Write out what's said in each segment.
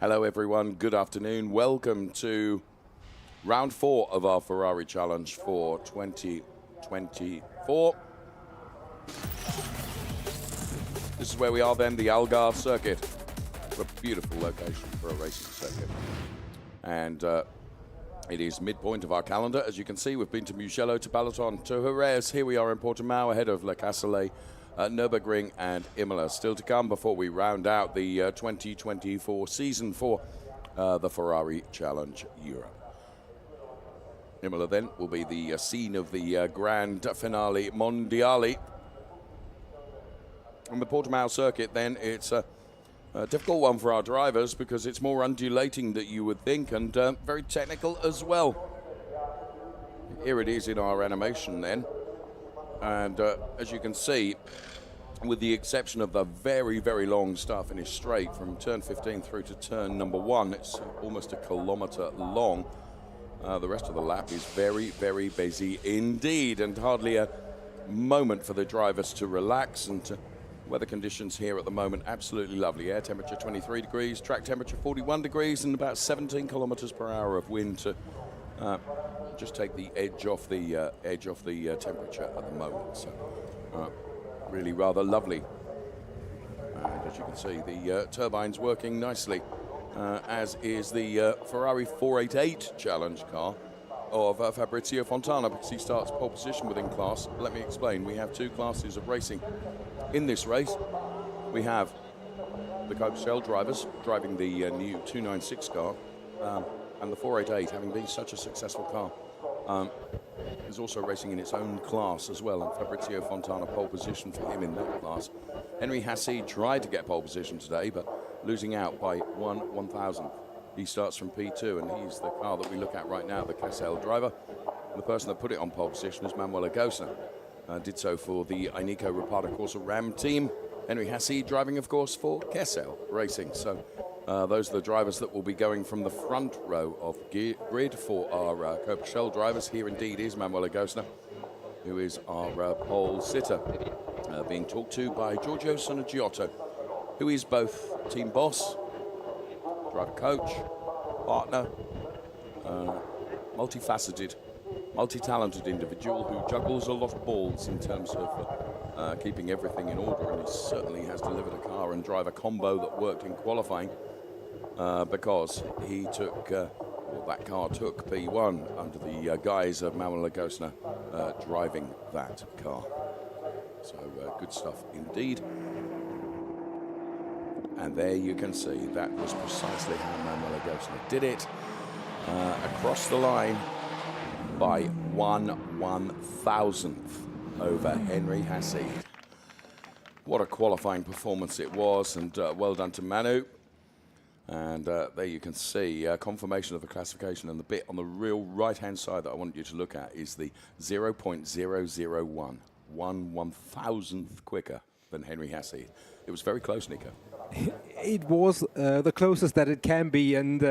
Hello everyone, good afternoon. Welcome to round 4 of our Ferrari Challenge for 2024. This is where we are then, the Algarve circuit. A beautiful location for a racing circuit. And it is midpoint of our calendar. As you can see, we've been to Mugello, to Balaton, to Jerez. Here we are in Portimão, ahead of Le Castellet, Nürburgring and Imola. Still to come before we round out the 2024 season for the Ferrari Challenge Europe. Imola then will be the scene of the grand finale mondiale. On the Portimão circuit then, it's a difficult one for our drivers because it's more undulating than you would think, and very technical as well. Here it is in our animation then. And as you can see, with the exception of the very, very long start finish straight from turn 15 through to turn number 1, it's almost a kilometre long. The rest of the lap is very, very busy indeed, and hardly a moment for the drivers to relax. And weather conditions here at the moment absolutely lovely. Air temperature 23 degrees, track temperature 41 degrees, and about 17 kilometers per hour of wind to just take the edge off the temperature at the moment. So really rather lovely. And as you can see, the turbine's working nicely, as is the Ferrari 488 Challenge car of Fabrizio Fontana, because he starts pole position within class. Let me explain. We have two classes of racing in this race. We have the Coppa drivers driving the new 296 car, and the 488, having been such a successful car, is also racing in its own class as well, and Fabrizio Fontana pole position for him in that class. Henry Hassi tried to get pole position today, but losing out by 1/1000. He starts from P2, and he's the car that we look at right now, the Kessel driver. And the person that put it on pole position is Manuel Agosna. Did so for the Ineco Rapata Corsa Ram team. Henry Hassi driving, of course, for Kessel Racing. So those are the drivers that will be going from the front row of grid for our Coppa Shell drivers. Here indeed is Manuel Agosna, who is our pole sitter, being talked to by Giorgio Sonagiotto, who is both team boss, driver coach, partner, multifaceted, multi-talented individual who juggles a lot of balls in terms of keeping everything in order, and he certainly has delivered a car and driver combo that worked in qualifying, because he took, that car took P1 under the guise of Manuel Agosna driving that car. So good stuff indeed. And there you can see that was precisely how Manuel Agosna did it, across the line by 1/1000th over Henry Hassi. What a qualifying performance it was, and well done to Manu. And there you can see confirmation of the classification, and the bit on the real right-hand side that I want you to look at is the 0.001, 1/1000th quicker than Henry Hassi. It was very close, Nico. It was the closest that it can be, and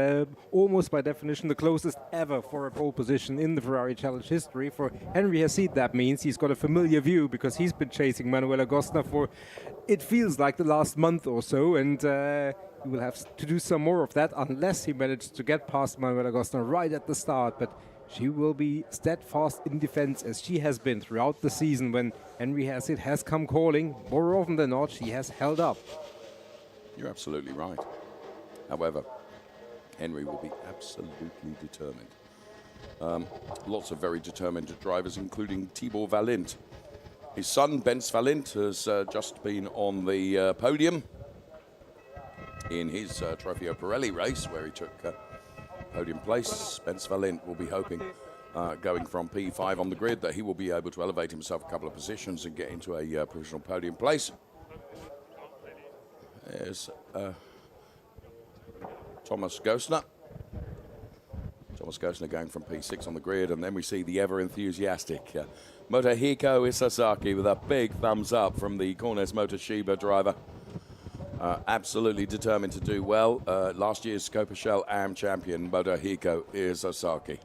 almost by definition the closest ever for a pole position in the Ferrari Challenge history. For Henry Hassi, that means he's got a familiar view, because he's been chasing Manuel Agosna for, it feels like, the last month or so, and he will have to do some more of that unless he manages to get past Manuel Agosna right at the start. But she will be steadfast in defense, as she has been throughout the season. When Henry Hassi has come calling, more often than not, she has held up. You're absolutely right. However, Henry will be absolutely determined. Lots of very determined drivers, including Tibor Valint. His son, Benz Valint, has just been on the podium in his Trofeo Pirelli race, where he took podium place. Benz Valint will be hoping, going from P5 on the grid, that he will be able to elevate himself a couple of positions and get into a provisional podium place. There's Thomas Gosner. Thomas Gosner going from P6 on the grid, and then we see the ever-enthusiastic Motohiko Isasaki with a big thumbs up from the Cornes Motoshiba driver. Absolutely determined to do well. Last year's Coppa Shell AM champion, Motohiko Isasaki.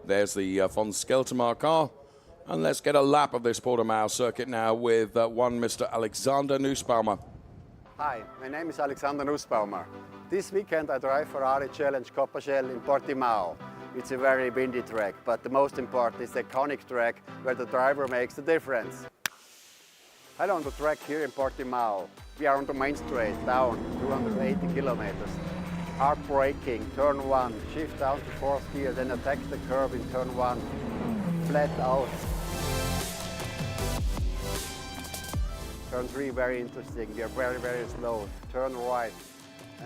There's the von Skeltermar car. And let's get a lap of this Portimão circuit now with one Mr. Alexander Nussbaumer. Hi, my name is Alexander Nussbaumer. This weekend I drive Ferrari Challenge Coppa in Portimão. It's a very windy track, but the most important is the iconic track where the driver makes the difference. Hello on the track here in Portimão. We are on the main straight, down 280 kilometers. Hard braking, turn 1, shift down to 4th gear, then attack the curb in turn 1, flat out. Turn 3, very interesting, we are very, very slow. Turn right,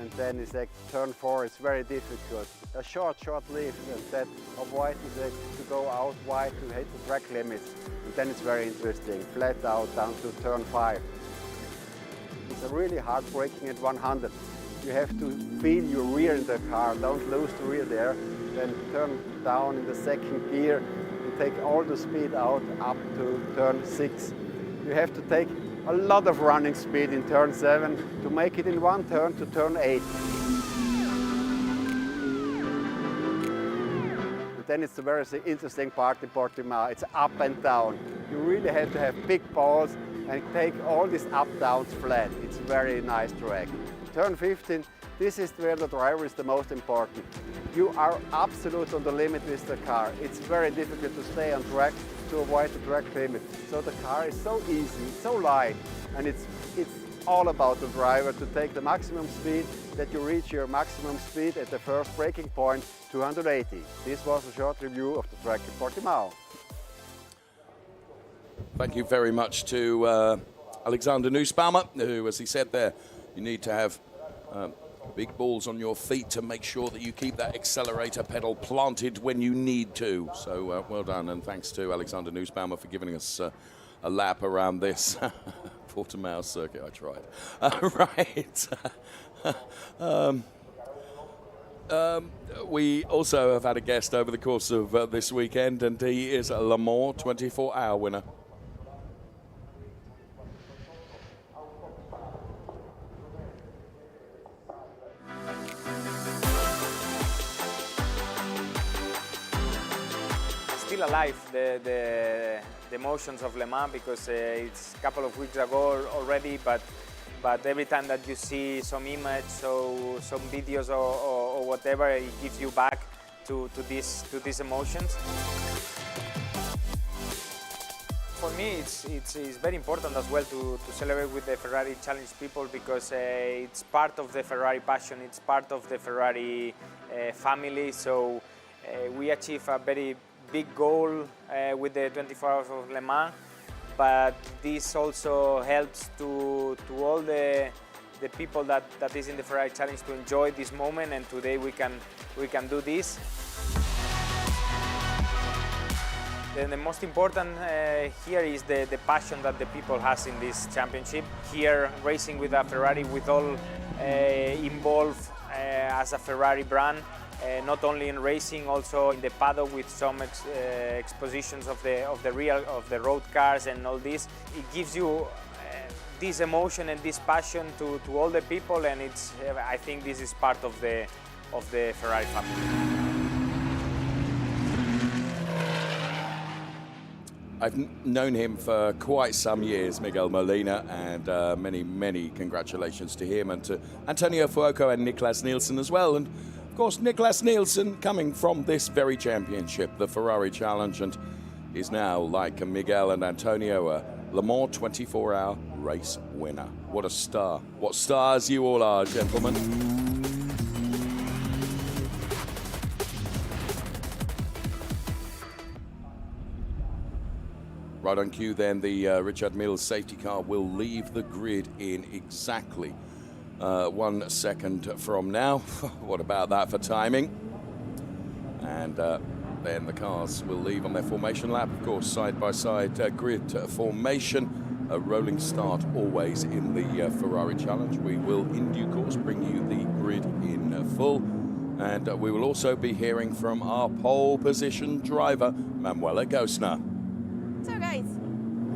and then it's like turn 4, it's very difficult. A short leaf, and then avoid to go out wide to hit the track limits. And then it's very interesting, flat out down to turn 5. It's a really hard braking at 100. You have to feel your rear in the car, don't lose the rear there. Then turn down in the 2nd gear and take all the speed out up to turn 6. You have to take a lot of running speed in turn 7 to make it in one turn to turn 8. And then it's a very interesting part in Portimão. It's up and down. You really have to have big balls and take all these up-downs flat. It's a very nice track. Turn 15, this is where the driver is the most important. You are absolute on the limit with the car. It's very difficult to stay on track to avoid the track limit. So the car is so easy, so light, and it's all about the driver to take the maximum speed, that you reach your maximum speed at the first braking point, 280. This was a short review of the track in Portimão. Thank you very much to Alexander Nussbaumer, who, as he said there, you need to have big balls on your feet to make sure that you keep that accelerator pedal planted when you need to. So well done, and thanks to Alexander Nussbaumer for giving us a lap around this Portimão circuit. I tried. We also have had a guest over the course of this weekend, and he is a Le Mans 24-hour winner. Still alive, the emotions of Le Mans, because it's a couple of weeks ago already, but every time that you see some image, so some videos or whatever, it gives you back to these emotions. For me, it's very important as well to celebrate with the Ferrari Challenge people, because it's part of the Ferrari passion, it's part of the Ferrari family. So we achieve a very big goal with the 24 Hours of Le Mans, but this also helps to all the people that is in the Ferrari Challenge to enjoy this moment, and today we can do this. Then the most important here is the passion that the people has in this championship. Here, racing with a Ferrari, with all involved as a Ferrari brand. Not only in racing, also in the paddock with some expositions of the road cars and all this. It gives you this emotion and this passion to all the people, and I think this is part of the Ferrari family. I've known him for quite some years, Miguel Molina, and many congratulations to him and to Antonio Fuoco and Niklas Nielsen as well. And of course, Niklas Nielsen coming from this very championship, the Ferrari Challenge, and is now, like Miguel and Antonio, a Le Mans 24-hour race winner. What a star. What stars you all are, gentlemen. Right on cue then, the Richard Mille safety car will leave the grid in exactly 1 second from now. What about that for timing? And then the cars will leave on their formation lap, of course, side-by-side grid formation. A rolling start always in the Ferrari Challenge. We will, in due course, bring you the grid in full. And we will also be hearing from our pole position driver, Manuela Gosner. So guys,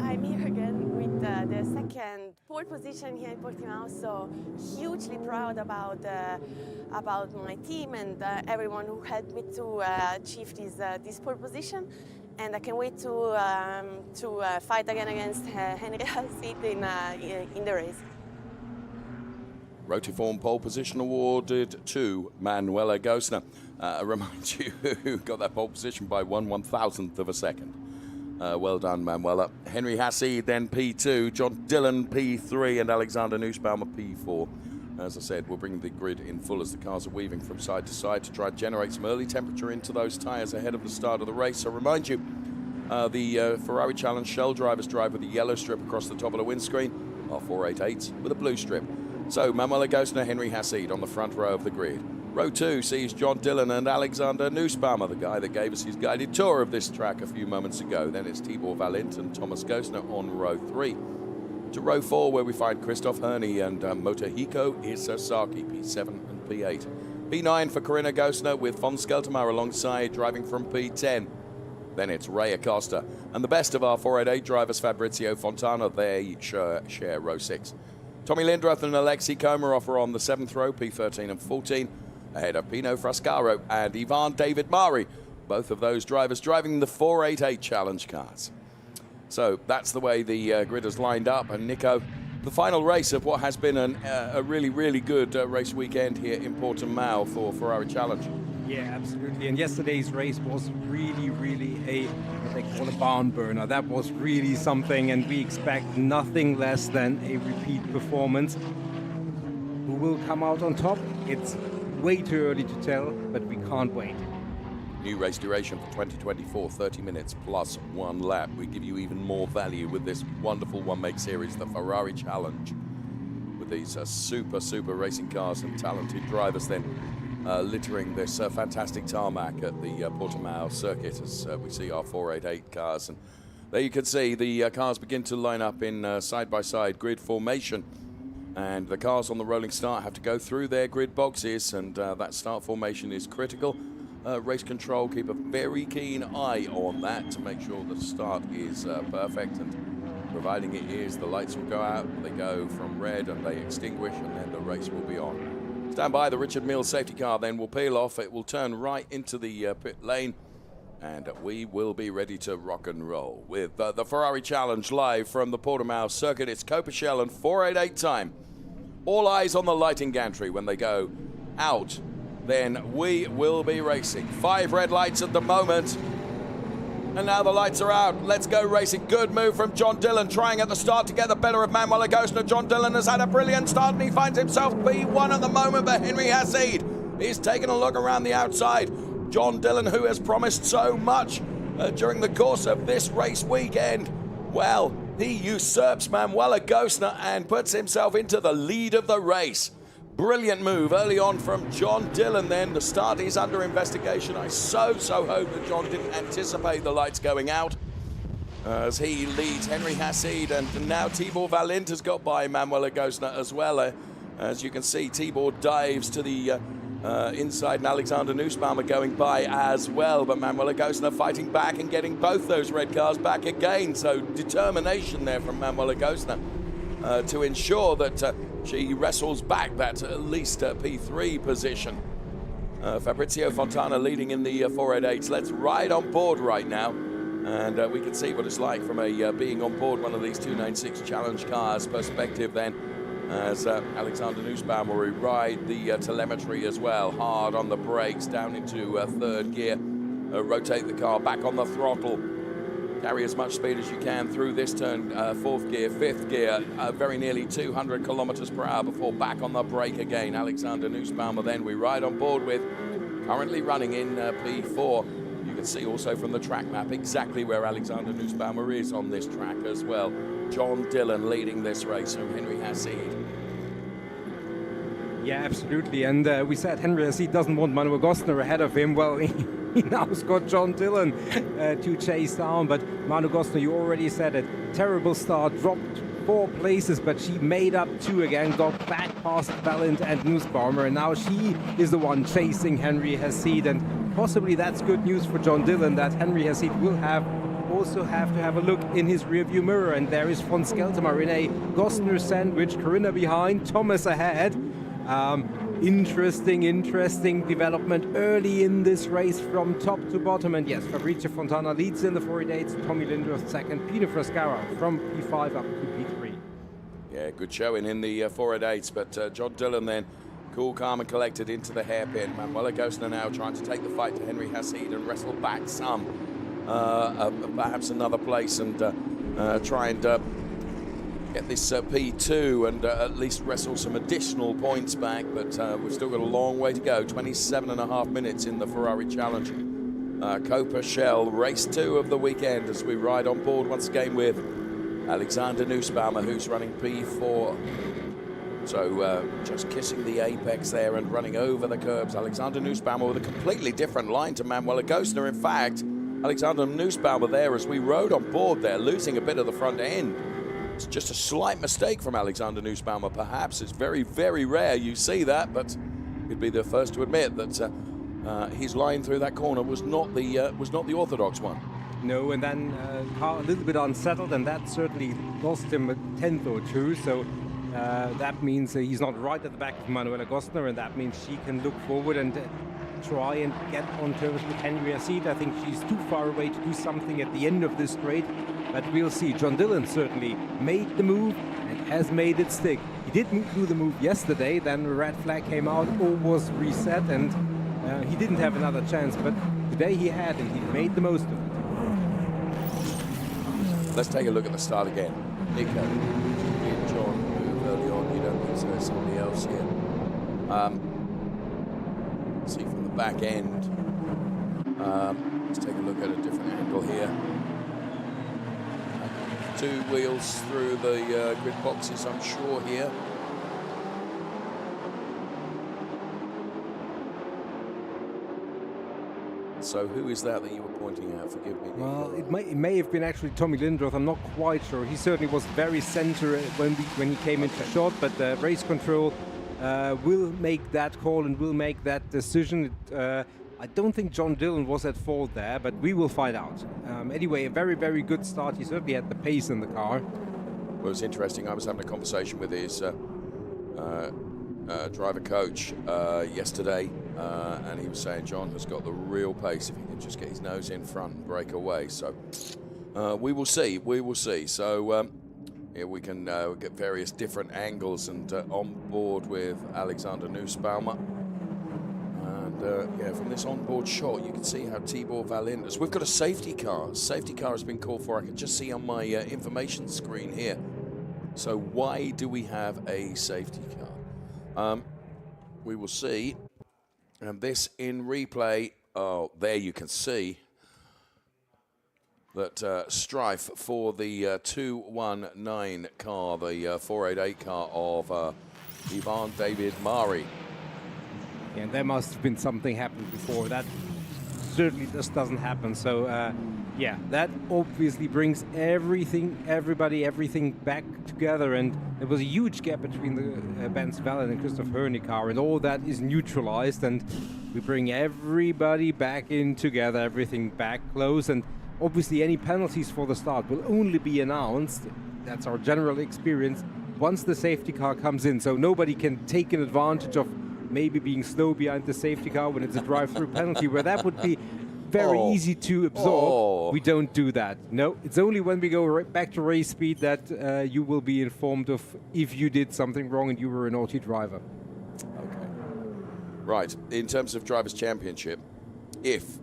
I'm here again with the second pole position here in Portimão, so hugely proud about my team and everyone who helped me to achieve this pole position, and I can't wait to fight again against Henry Alcid in the race. Rotiform pole position awarded to Manuela Gosner. Remind you who got that pole position by 1/1000th of a second. Well done, Manuela. Henry Hassid then P2, John Dillon P3, and Alexander Nussbaumer P4. As I said, we'll bring the grid in full as the cars are weaving from side to side to try and generate some early temperature into those tyres ahead of the start of the race. So remind you, the Ferrari Challenge Shell drivers drive with a yellow strip across the top of the windscreen, our 488s with a blue strip. So Manuela Gosner, Henry Hassid on the front row of the grid. Row 2 sees John Dillon and Alexander Nussbaumer, the guy that gave us his guided tour of this track a few moments ago. Then it's Tibor Valint and Thomas Gosner on row 3. To row 4, where we find Christoph Herney and Motohiko Isasaki, P7 and P8. P9 for Corinna Gosner with von Skeltermar alongside, driving from P10. Then it's Ray Acosta. And the best of our 488 drivers, Fabrizio Fontana, they share row 6. Tommy Lindroth and Alexei Komarov are on the 7th row, P13 and 14, ahead of Pino Frascaro and Ivan David Mari. Both of those drivers driving the 488 Challenge cars. So that's the way the grid has lined up. And Nico, the final race of what has been a really, really good race weekend here in Portimão for Ferrari Challenge. Yeah, absolutely. And yesterday's race was really, really what they call a barn burner. That was really something, and we expect nothing less than a repeat performance. Who will come out on top? It's way too early to tell, but we can't wait. New race duration for 2024, 30 minutes plus 1 lap. We give you even more value with this wonderful one-make series, the Ferrari Challenge, with these super racing cars and talented drivers then littering this fantastic tarmac at the Portimão circuit as we see our 488 cars. And there you can see the cars begin to line up in side-by-side grid formation. And the cars on the rolling start have to go through their grid boxes, and that start formation is critical. Race control, keep a very keen eye on that to make sure the start is perfect, and providing it is, the lights will go out, they go from red and they extinguish, and then the race will be on. Stand by, the Richard Mille safety car then will peel off, it will turn right into the pit lane, and we will be ready to rock and roll with the Ferrari Challenge live from the Portimão circuit. It's Coppa Shell and 488 time. All eyes on the lighting gantry. When they go out, then we will be racing. 5 red lights at the moment. And now the lights are out. Let's go racing. Good move from John Dillon, trying at the start to get the better of Manuela Gosner. John Dillon has had a brilliant start, and he finds himself P1 at the moment, but Henry Hassid is taking a look around the outside. John Dillon, who has promised so much during the course of this race weekend, well, he usurps Manuela Gosner and puts himself into the lead of the race. Brilliant move early on from John Dillon then. The start is under investigation. I so hope that John didn't anticipate the lights going out as he leads Henry Hassid, and now Tibor Valint has got by Manuela Gosner as well. As you can see, Tibor dives to the inside, and Alexander Nussbaumer going by as well, but Manuela Gosner fighting back and getting both those red cars back again. So determination there from Manuela Gosner to ensure that she wrestles back that at least P3 position. Fabrizio Fontana leading in the 488s. Let's ride on board right now, and we can see what it's like from a being on board one of these 296 Challenge cars perspective then, as Alexander Nussbaumer will ride the telemetry as well, hard on the brakes, down into 3rd gear, rotate the car back on the throttle, carry as much speed as you can through this turn, 4th gear, 5th gear, very nearly 200 kilometers per hour before back on the brake again. Alexander Nussbaumer then we ride on board with, currently running in P4. You can see also from the track map exactly where Alexander Nussbaumer is on this track as well. John Dillon leading this race from Henry Hassid. Yeah, absolutely. And we said Henry Hassid doesn't want Manuela Gosner ahead of him. Well, he now's got John Dillon to chase down. But Manuela Gosner, you already said it, terrible start, dropped 4 places, but she made up 2 again, got back past Valint and Nussbaumer, and now she is the one chasing Henry Hassid. And possibly that's good news for John Dillon, that Henry Hassid will also have to have a look in his rearview mirror. And there is von Skeltermar in a Gosner sandwich, Corinna behind, Thomas ahead. Interesting development early in this race from top to bottom. And yes, Fabrizio Fontana leads in the 488s, Tommy Lindroth second, Pino Frascaro from P5 up to P3. Yeah, Yeah, good showing in the 488s, but John Dillon then cool, calm and collected into the hairpin. Manuela Gosner now trying to take the fight to Henry Hassid and wrestle back some, perhaps another place, and try and get this P2 and at least wrestle some additional points back, but we've still got a long way to go. 27.5 minutes in the Ferrari Challenge. Coppa Shell, race 2 of the weekend as we ride on board once again with Alexander Nussbaumer, who's running P4. So just kissing the apex there and running over the curbs. Alexander Nussbaumer with a completely different line to Manuela Gosner. In fact, Alexander Nussbaumer there as we rode on board there, losing a bit of the front end. It's just a slight mistake from Alexander Nussbaumer, perhaps. It's very, very rare you see that, but you'd be the first to admit that his line through that corner was not the orthodox one. No, and then car a little bit unsettled, and that certainly lost him a tenth or two. So that means he's not right at the back of Manuela Gosner, and that means she can look forward and try and get on terms with Henry Hassid. I think she's too far away to do something at the end of this straight, but we'll see. John Dillon certainly made the move and has made it stick. He didn't do the move yesterday, then the red flag came out, all was reset, and he didn't have another chance, but today he had, and he made the most of it. Let's take a look at the start again. Nico and John move early on. You don't think so? Somebody else here. See from the back end. Let's take a look at a different angle here. 2 wheels through the grid boxes, I'm sure here. So who is that you were pointing at? Forgive me. Well, it may have been actually Tommy Lindroth. I'm not quite sure. He certainly was very center when he came into shot, but the race control will make that call and will make that decision. I don't think John Dillon was at fault there, but we will find out. Anyway, a very, very good start. He certainly had the pace in the car. Well, it was interesting. I was having a conversation with his driver coach yesterday, and he was saying John has got the real pace if he can just get his nose in front and break away. So we will see. We will see. So here we can get various different angles and on board with Alexander Nussbaumer. And yeah, from this onboard shot, you can see how Tibor Valindas. We've got a safety car. Safety car has been called for. I can just see on my information screen here. So why do we have a safety car? We will see. And this in replay. Oh, there you can see that strife for the 219 car, the 488 car of Ivan David Mari. And there must have been something happened before. That certainly just doesn't happen. So, yeah, that obviously brings everything back together. And there was a huge gap between the Benz Vallon and Christoph Hörny car, and all that is neutralized. And we bring everybody back in together, everything back close. And obviously, any penalties for the start will only be announced. That's our general experience once the safety car comes in. So nobody can take an advantage of maybe being slow behind the safety car when it's a drive-through penalty, where that would be very easy to absorb. We don't do that. No, it's only when we go right back to race speed that you will be informed of if you did something wrong and you were a naughty driver. Okay. Right. In terms of Drivers' Championship, if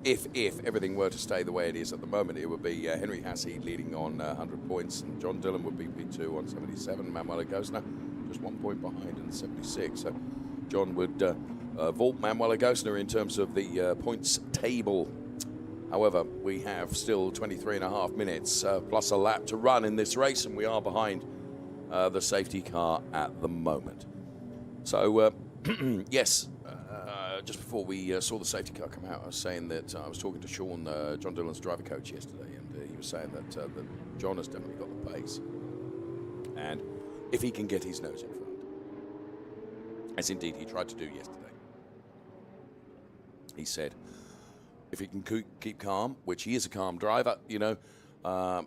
everything were to stay the way it is at the moment, it would be Henry Hassid leading on 100 points, and John Dillon would be P2 on 77. Manuela Gosner just 1 point behind in 76. So John would vault Manuela Gosner in terms of the points table. However, we have still 23.5 minutes plus a lap to run in this race, and we are behind the safety car at the moment. So, yes, just before we saw the safety car come out, I was saying that I was talking to Sean, John Dillon's driver coach yesterday, and he was saying that John has definitely got the pace. And if he can get his nose in front, as indeed he tried to do yesterday, he said if he can keep calm, which he is a calm driver, you know,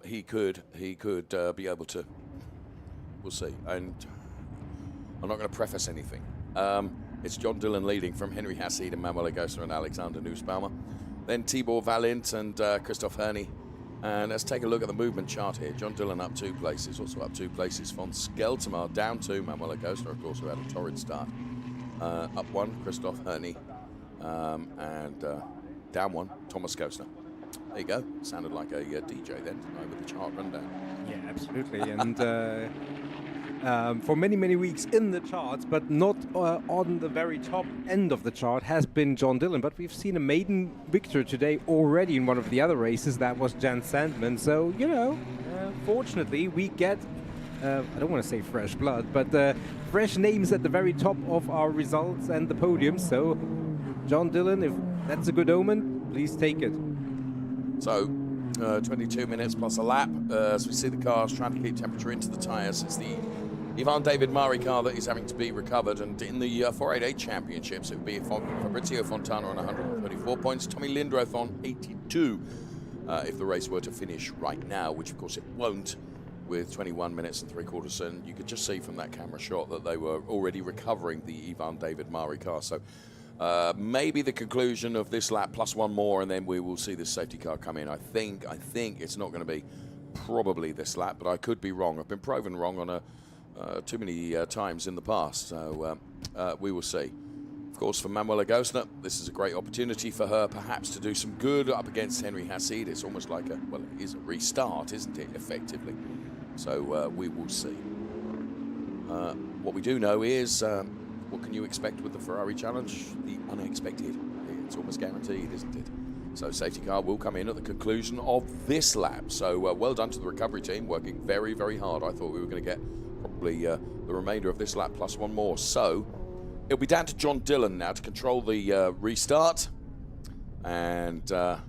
he could be able to. We'll see. And I'm not going to preface anything. It's John Dillon leading from Henry Hassid and Manuela Gosner and Alexander Nussbaumer. Then Tibor Valint and Christoph Hörny And let's take a look at the movement chart here. John Dillon up 2 places, also up 2 places. Von Skeltermar down 2. Manuel Agostner, of course, who had a torrid start. Up 1, Christoph Herney. And down 1, Thomas Gostner. There you go. Sounded like a DJ then, with the chart rundown. Yeah, absolutely. And for many, many weeks in the charts, but not on the very top end of the chart, has been John Dillon. But we've seen a maiden victory today already in one of the other races. That was Jan Sandman. So, you know, fortunately, we get, I don't want to say fresh blood, but fresh names at the very top of our results and the podium. So, John Dillon, if that's a good omen, please take it. So, 22 minutes plus a lap as we see the cars trying to keep temperature into the tyres. It's the Ivan David Mari car that is having to be recovered, and in the 488 championships it would be Fabrizio Fontana on 134 points, Tommy Lindroth on 82 if the race were to finish right now, which of course it won't, with 21 minutes and 3/4, and you could just see from that camera shot that they were already recovering the Ivan David Mari car. So maybe the conclusion of this lap plus one more, and then we will see this safety car come in. I think it's not going to be probably this lap, but I could be wrong. I've been proven wrong on too many times in the past, so we will see. Of course, for Manuela Gostner, this is a great opportunity for her perhaps to do some good up against Henry Hassid. It's almost like it is a restart, isn't it, effectively? So we will see. What we do know is what can you expect with the Ferrari Challenge? The unexpected. It's almost guaranteed, isn't it? So safety car will come in at the conclusion of this lap. So well done to the recovery team, working very, very hard. I thought we were going to get probably the remainder of this lap plus one more. So it'll be down to John Dillon now to control the restart. And, well,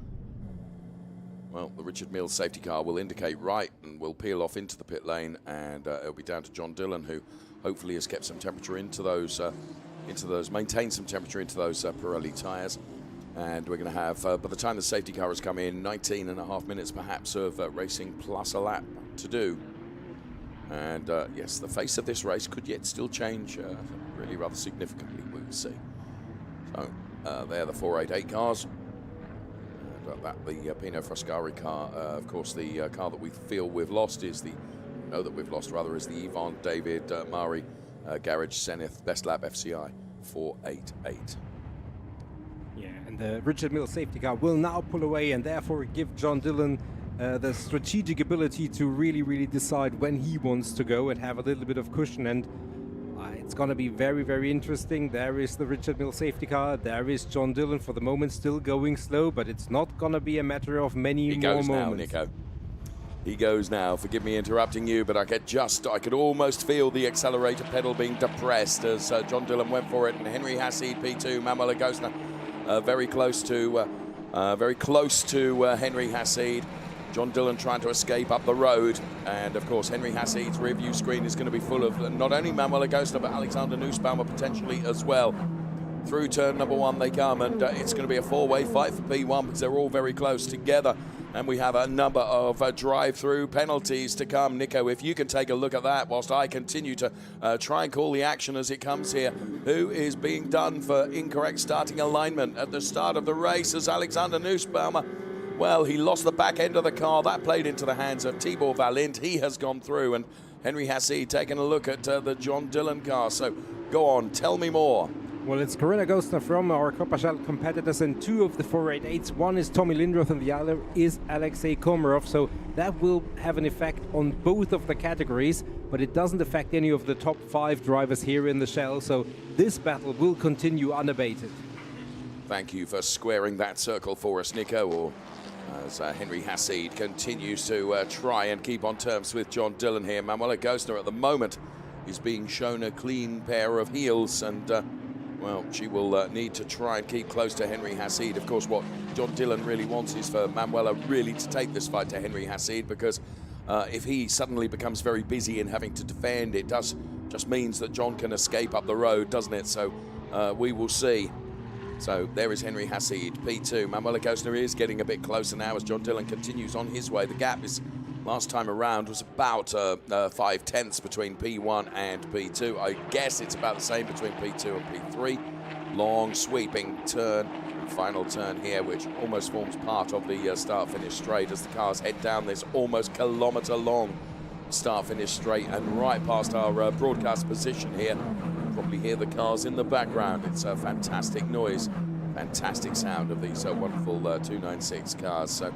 the Richard Mills safety car will indicate right and will peel off into the pit lane. And it'll be down to John Dillon, who hopefully has kept some temperature into those, maintained some temperature into those Pirelli tyres. And we're going to have, by the time the safety car has come in, 19.5 minutes perhaps of racing plus a lap to do. And yes, the face of this race could yet still change really rather significantly, we will see. So they're the 488 cars. The Pino Frascari car, of course, the car that we feel we've lost is the is the Ivan David Mari Garage Zenith Best Lap FCI 488. Yeah, and the Richard Mills safety car will now pull away and therefore give John Dillon the strategic ability to really decide when he wants to go and have a little bit of cushion. And it's going to be very, very interesting. There is the Richard Mills safety car. There is John Dillon for the moment still going slow, but it's not going to be a matter of many more moments. He goes now, Nico. He goes now. Forgive me interrupting you, but I could almost feel the accelerator pedal being depressed as John Dillon went for it, and Henry Hassid P2, Manuel Gostner very close to Henry Hassid. John Dillon trying to escape up the road, and of course Henry Hassid's rear view screen is going to be full of not only Manuel Gostner but Alexander Nussbaumer potentially as well. Through turn number 1 they come, and it's going to be a four-way fight for P1 because they're all very close together. And we have a number of drive-through penalties to come. Nico, if you can take a look at that whilst I continue to try and call the action as it comes here. Who is being done for incorrect starting alignment at the start of the race as Alexander Nussbaumer? Well, he lost the back end of the car. That played into the hands of Tibor Valint. He has gone through, and Henry Hassid taking a look at the John Dillon car. So go on, tell me more. Well, it's Corinna Gostner from our Coppa competitors, and 2 of the 488s. One is Tommy Lindroth and the other is Alexei Komarov. So that will have an effect on both of the categories, but it doesn't affect any of the top 5 drivers here in the shell. So this battle will continue unabated. Thank you for squaring that circle for us, Nico. Or as Henry Hassid continues to try and keep on terms with John Dillon here. Manuela Gostner at the moment is being shown a clean pair of heels, and well, she will need to try and keep close to Henry Hassid. Of course, what John Dillon really wants is for Manuela really to take this fight to Henry Hassid, because if he suddenly becomes very busy in having to defend, it just means that John can escape up the road, doesn't it? So we will see. So there is Henry Hassid, P2. Manuela Gostner is getting a bit closer now as John Dillon continues on his way. The gap is, last time around, was about 5/10 between P1 and P2. I guess it's about the same between P2 and P3. Long sweeping turn, final turn here, which almost forms part of the start-finish straight as the cars head down this almost kilometre-long start-finish straight and right past our broadcast position here. Probably hear the cars in the background. It's a fantastic noise, fantastic sound of these wonderful 296 cars. So,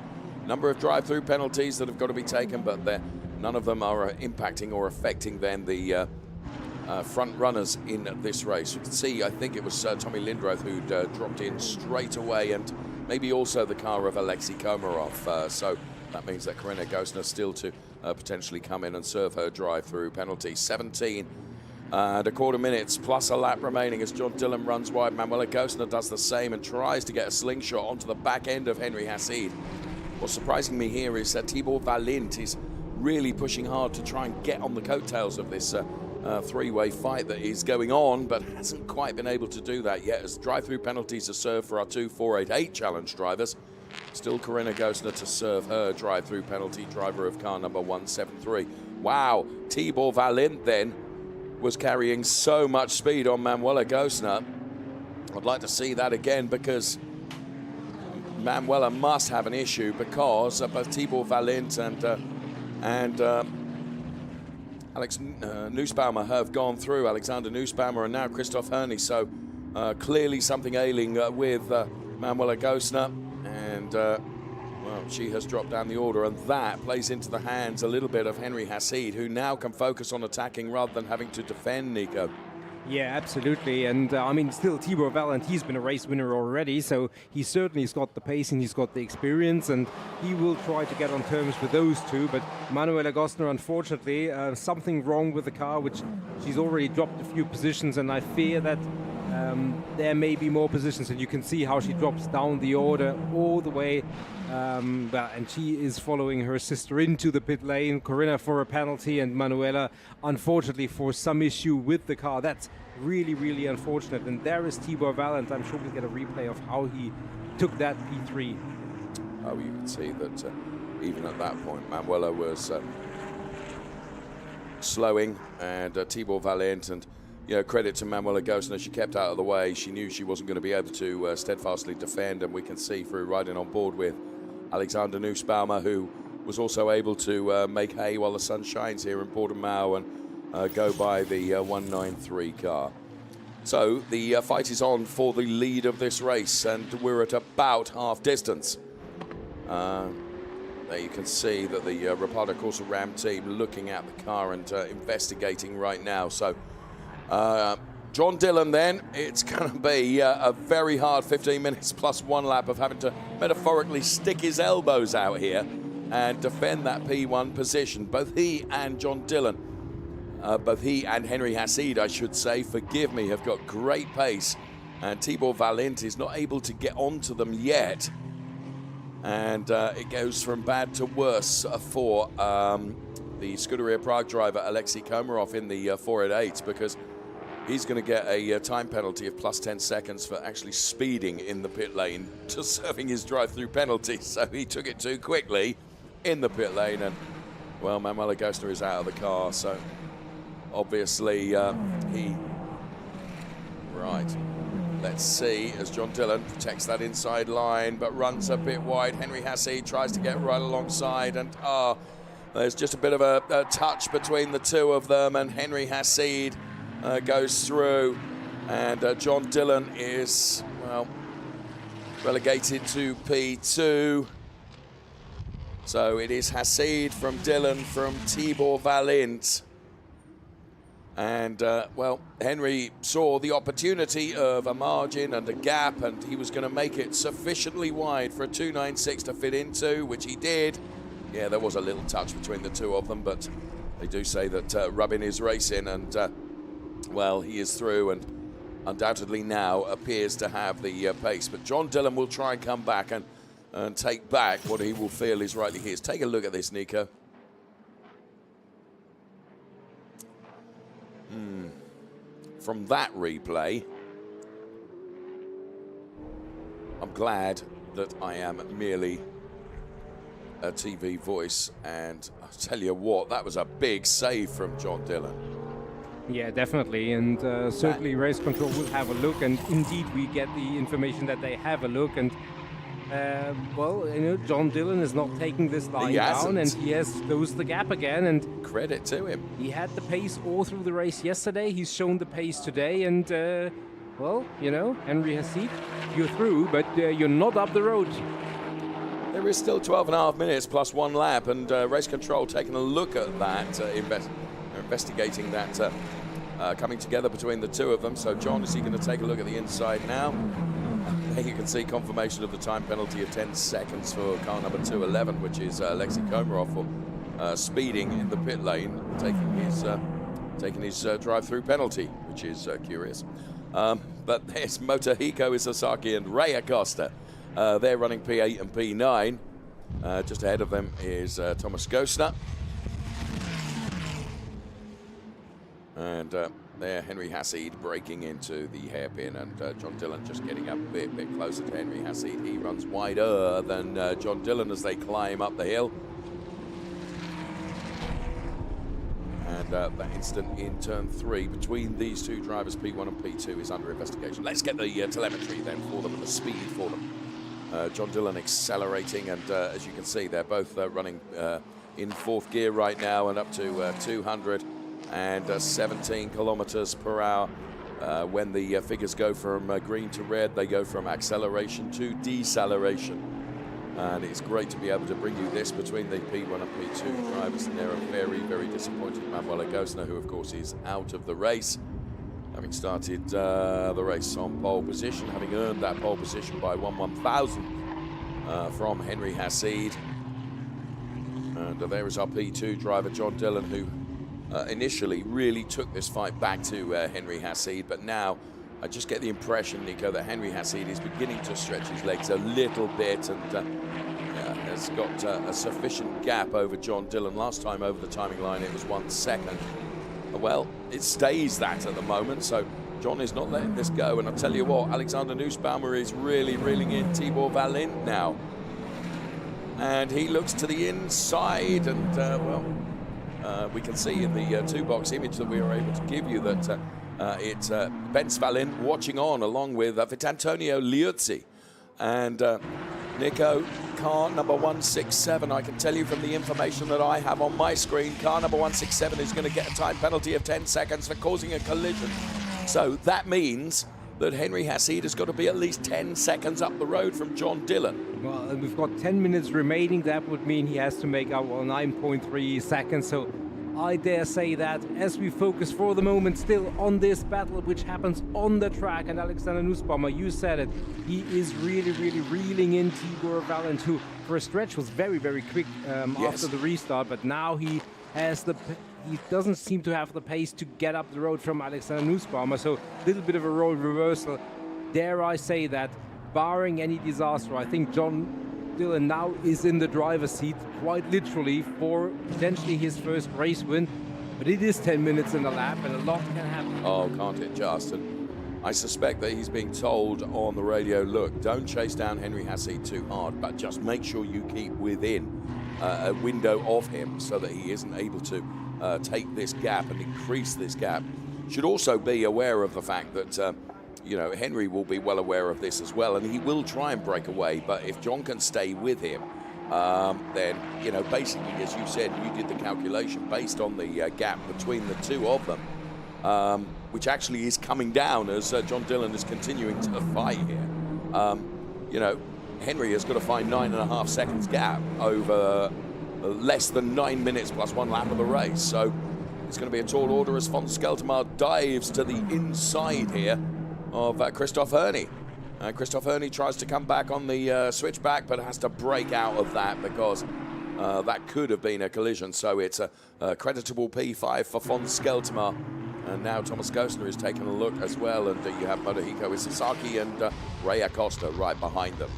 number of drive-through penalties that have got to be taken, but none of them are impacting or affecting then the front runners in this race. You can see, I think it was Tommy Lindroth who'd dropped in straight away, and maybe also the car of Alexei Komarov. So that means that Corinna Gosner still to potentially come in and serve her drive-through penalty. 17 and a quarter minutes plus a lap remaining as John Dillon runs wide. Manuela Gosner does the same and tries to get a slingshot onto the back end of Henry Hassid. What's surprising me here is that Tibor Valint is really pushing hard to try and get on the coattails of this three-way fight that is going on, but hasn't quite been able to do that yet as drive-through penalties are served for our 2-4-8-8 challenge drivers. Still Corinna Gosner to serve her drive-through penalty, driver of car number 173. Wow, Tibor Valint then was carrying so much speed on Manuela Gosner. I'd like to see that again because Manuela must have an issue because both Tibor Valint and Alex Nussbaumer have gone through. Alexander Nussbaumer and now Christoph Herney. So clearly something ailing with Manuela Gosner. And, well, she has dropped down the order. And that plays into the hands a little bit of Henry Hassid, who now can focus on attacking rather than having to defend, Nico. Yeah, absolutely. And I mean, still Tibor Valint, he's been a race winner already, so he certainly has got the pace and he's got the experience, and he will try to get on terms with those two. But Manuela Gosner, unfortunately, something wrong with the car, which she's already dropped a few positions, and I fear that there may be more positions, and you can see how she drops down the order all the way. And she is following her sister into the pit lane, Corinna for a penalty and Manuela, unfortunately, for some issue with the car. That's really, really unfortunate. And there is Tibor Valint. I'm sure we'll get a replay of how he took that P3. Oh, you can see that even at that point, Manuela was slowing, and Tibor Valint, and credit to Manuela Gosner, she kept out of the way. She knew she wasn't going to be able to steadfastly defend, and we can see through riding on board with Alexander Nussbaumer, who was also able to make hay while the sun shines here in Portimão and go by the 193 car. So the fight is on for the lead of this race, and we're at about half distance. There you can see that the Rapado Corsa Ram team looking at the car and investigating right now. So John Dillon then, it's going to be a very hard 15 minutes plus one lap of having to metaphorically stick his elbows out here and defend that P1 position. Both he and John Dillon, both he and Henry Hassid, I should say, forgive me, have got great pace. And Tibor Valint is not able to get onto them yet. And it goes from bad to worse for the Scuderia Prague driver Alexei Komarov in the 488, because he's going to get a time penalty of plus 10 seconds for actually speeding in the pit lane to serving his drive-through penalty. So he took it too quickly in the pit lane, and, well, Manuela Gosner is out of the car. So obviously Right. Let's see as John Dillon protects that inside line but runs a bit wide. Henry Hassid tries to get right alongside, and there's just a bit of a touch between the two of them, and Henry Hassid goes through, and John Dillon is, well, relegated to P2. So it is Hassid from Dillon from Tibor Valint. And, well, Henry saw the opportunity of a margin and a gap, and he was going to make it sufficiently wide for a 296 to fit into, which he did. Yeah, there was a little touch between the two of them, but they do say that rubbing is racing, and, well, he is through and undoubtedly now appears to have the pace. But John Dillon will try and come back and take back what he will feel is rightly his. Take a look at this, Nico. From that replay, I'm glad that I am merely a TV voice, and I'll tell you what, that was a big save from John Dillon. Yeah, definitely, and certainly race control will have a look, and indeed we get the information that they have a look, and well, you know, John Dillon is not taking this line down, and he has closed the gap again, and Credit to him. he had the pace all through the race yesterday, he's shown the pace today, and well, you know, Henry Hassid, you're through, but you're not up the road. There is still 12.5 minutes plus 1 lap, and race control taking a look at that, investigating that coming together between the two of them. So John, is he going to take a look at the inside now? There you can see confirmation of the time penalty of 10 seconds for car number 211, which is Alexei Komarov for speeding in the pit lane, taking his drive-through penalty, which is curious. But there's Motohiko Isasaki and Ray Acosta. They're running P8 and P9. Just ahead of them is Thomas Gosner. And there, Henry Hassid breaking into the hairpin, and John Dillon just getting up a bit closer to Henry Hassid. He runs wider than John Dillon as they climb up the hill. And that incident in turn 3 between these two drivers, P1 and P2, is under investigation. Let's get the telemetry then for them and the speed for them. John Dillon accelerating, and as you can see, they're both running in 4th gear right now and up to 217 kilometers per hour. When the figures go from green to red, they go from acceleration to deceleration. And it's great to be able to bring you this between the P1 and P2 drivers, and they're a very, very disappointed Manuel Gosner, who of course is out of the race, having started the race on pole position, having earned that pole position by 1/1000 from Henry Hassid. And there is our P2 driver, John Dillon, who initially really took this fight back to Henry Hassid, but now I just get the impression, Nico, that Henry Hassid is beginning to stretch his legs a little bit, and has got a sufficient gap over John Dillon. Last time over the timing line it was 1 second. Well, it stays that at the moment, so John is not letting this go. And I'll tell you what, Alexander Nussbaumer is really reeling in Tibor Valent now. And he looks to the inside, and well, we can see in the two-box image that we were able to give you that it's Benz Valent watching on along with Vitantonio Liuzzi. And Nico, car number 167, I can tell you from the information that I have on my screen, car number 167 is going to get a time penalty of 10 seconds for causing a collision. So that means that Henry Hassid has got to be at least 10 seconds up the road from John Dillon. Well, we've got 10 minutes remaining. That would mean he has to make up 9.3 seconds. So I dare say that as we focus for the moment still on this battle which happens on the track, and Alexander Nussbaumer, you said it, he is really reeling in Tibor Valent, who for a stretch was very quick after the restart, but now he doesn't seem to have the pace to get up the road from Alexander Nussbaumer, so a little bit of a role reversal. Dare I say that, barring any disaster, I think John Dillon now is in the driver's seat, quite literally, for potentially his first race win. But it is 10 minutes in a lap, and a lot can happen. Oh, can't it just? And I suspect that he's being told on the radio, look, don't chase down Henry Hassid too hard, but just make sure you keep within a window of him so that he isn't able to take this gap and increase this gap. Should also be aware of the fact that you know, Henry will be well aware of this as well, and he will try and break away. But if John can stay with him, then, you know, basically, as you said, you did the calculation based on the gap between the two of them, which actually is coming down as John Dillon is continuing to fight here. You know, Henry has got to find 9.5 seconds gap over less than 9 minutes plus 1 lap of the race. So it's going to be a tall order as von Skeltermar dives to the inside here of Christoph Herney. Christoph Herney tries to come back on the switchback, but has to break out of that because that could have been a collision. So it's a creditable P5 for von Skeltermar. And now Thomas Gosner is taking a look as well, and you have Motohiko Isasaki and Ray Acosta right behind them.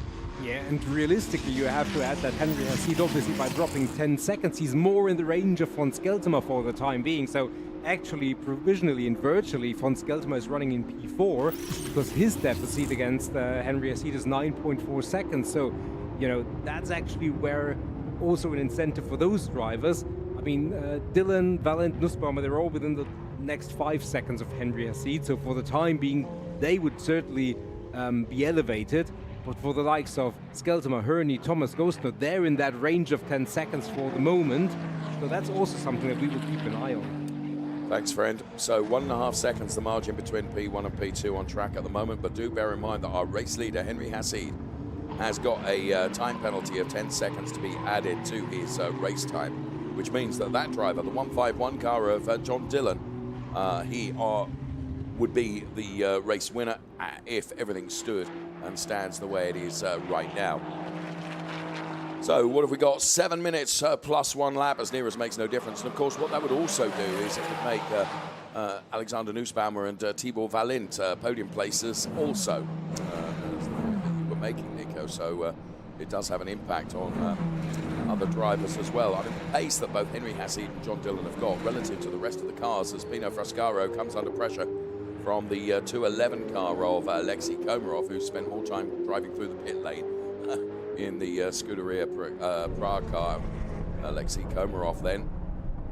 Yeah, and realistically, you have to add that Henry Hassid, obviously, by dropping 10 seconds, he's more in the range of von Skeltermar for the time being. So actually, provisionally and virtually, von Skeltermar is running in P4 because his deficit against Henry Hassid is 9.4 seconds. So, you know, that's actually where also an incentive for those drivers. I mean, Dillon, Valent, Nussbaumer, they're all within the next 5 seconds of Henry Hassid. So for the time being, they would certainly be elevated. But for the likes of Skeltema, Herney, Thomas Ghostner, they're in that range of 10 seconds for the moment. So that's also something that we will keep an eye on. Thanks, friend. So 1.5 seconds the margin between P1 and P2 on track at the moment, but do bear in mind that our race leader, Henry Hassid, has got a time penalty of 10 seconds to be added to his race time, which means that that driver, the 151 car of John Dillon, would be the race winner if everything stood and stands the way it is right now. So what have we got? 7 minutes plus 1 lap, as near as makes no difference. And of course, what that would also do is it would make Alexander Nussbaumer and Tibor Valint podium places also as you were making, Nico. So it does have an impact on other drivers as well. I mean, the pace that both Henry Hassid and John Dillon have got relative to the rest of the cars as Pino Frascaro comes under pressure from the 211 car of Alexei Komarov, who spent more time driving through the pit lane in the Scuderia Prague car. Alexei Komarov then,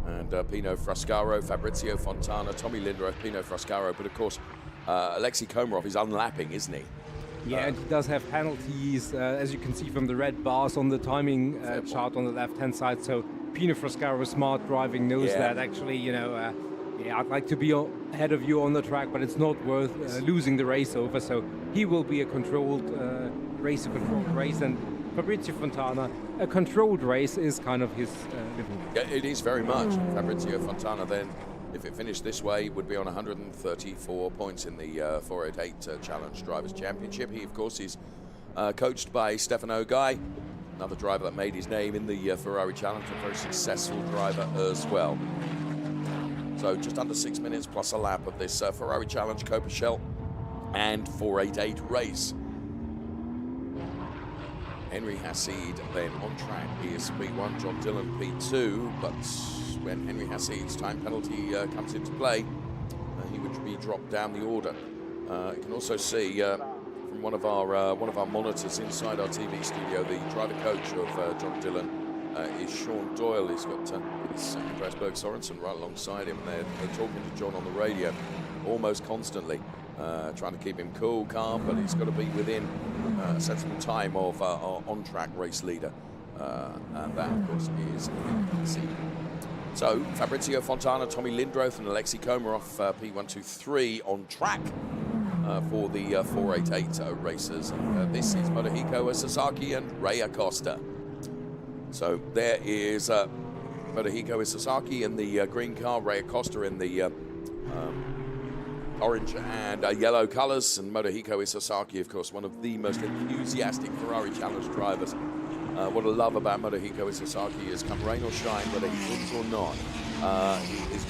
and Pino Frascaro, Fabrizio Fontana, Tommy Lindroth, Pino Frascaro. But of course, Alexei Komarov is unlapping, isn't he? Yeah, and he does have penalties, as you can see from the red bars on the timing chart on the left-hand side. So Pino Frascaro, smart driving, knows that actually, you know, yeah, I'd like to be ahead of you on the track, but it's not worth losing the race over. So he will be a controlled race, and Fabrizio Fontana, a controlled race is kind of his little. Yeah, it is very much. Fabrizio Fontana then, if it finished this way, would be on 134 points in the 488 Challenge Drivers' Championship. He, of course, is coached by Stefano Guy, another driver that made his name in the Ferrari Challenge, a very successful driver as well. So just under 6 minutes plus a lap of this Ferrari Challenge Coppa Shell and 488 race. Henry Hassid then on track is P1, John Dillon P2, but when Henry Hassid's time penalty comes into play, he would be dropped down the order. You can also see from one of our monitors inside our TV studio, the driver coach of John Dillon is Sean Doyle. He's got Andreas Berg Sorensen right alongside him. They're talking to John on the radio almost constantly, trying to keep him cool, calm, but he's got to be within a sensible time of our on-track race leader, and that, of course, is Hassid. So Fabrizio Fontana, Tommy Lindroth, and Alexei Komarov, P123 on track for the 488 races. And, this is Motohiko Sasaki and Ray Acosta. So there is Motohiko Sasaki in the green car, Ray Acosta in the orange and yellow colours, and Motohiko Sasaki, of course, one of the most enthusiastic Ferrari Challenge drivers. What I love about Motohiko Sasaki is, come rain or shine, whether he wins or not, he is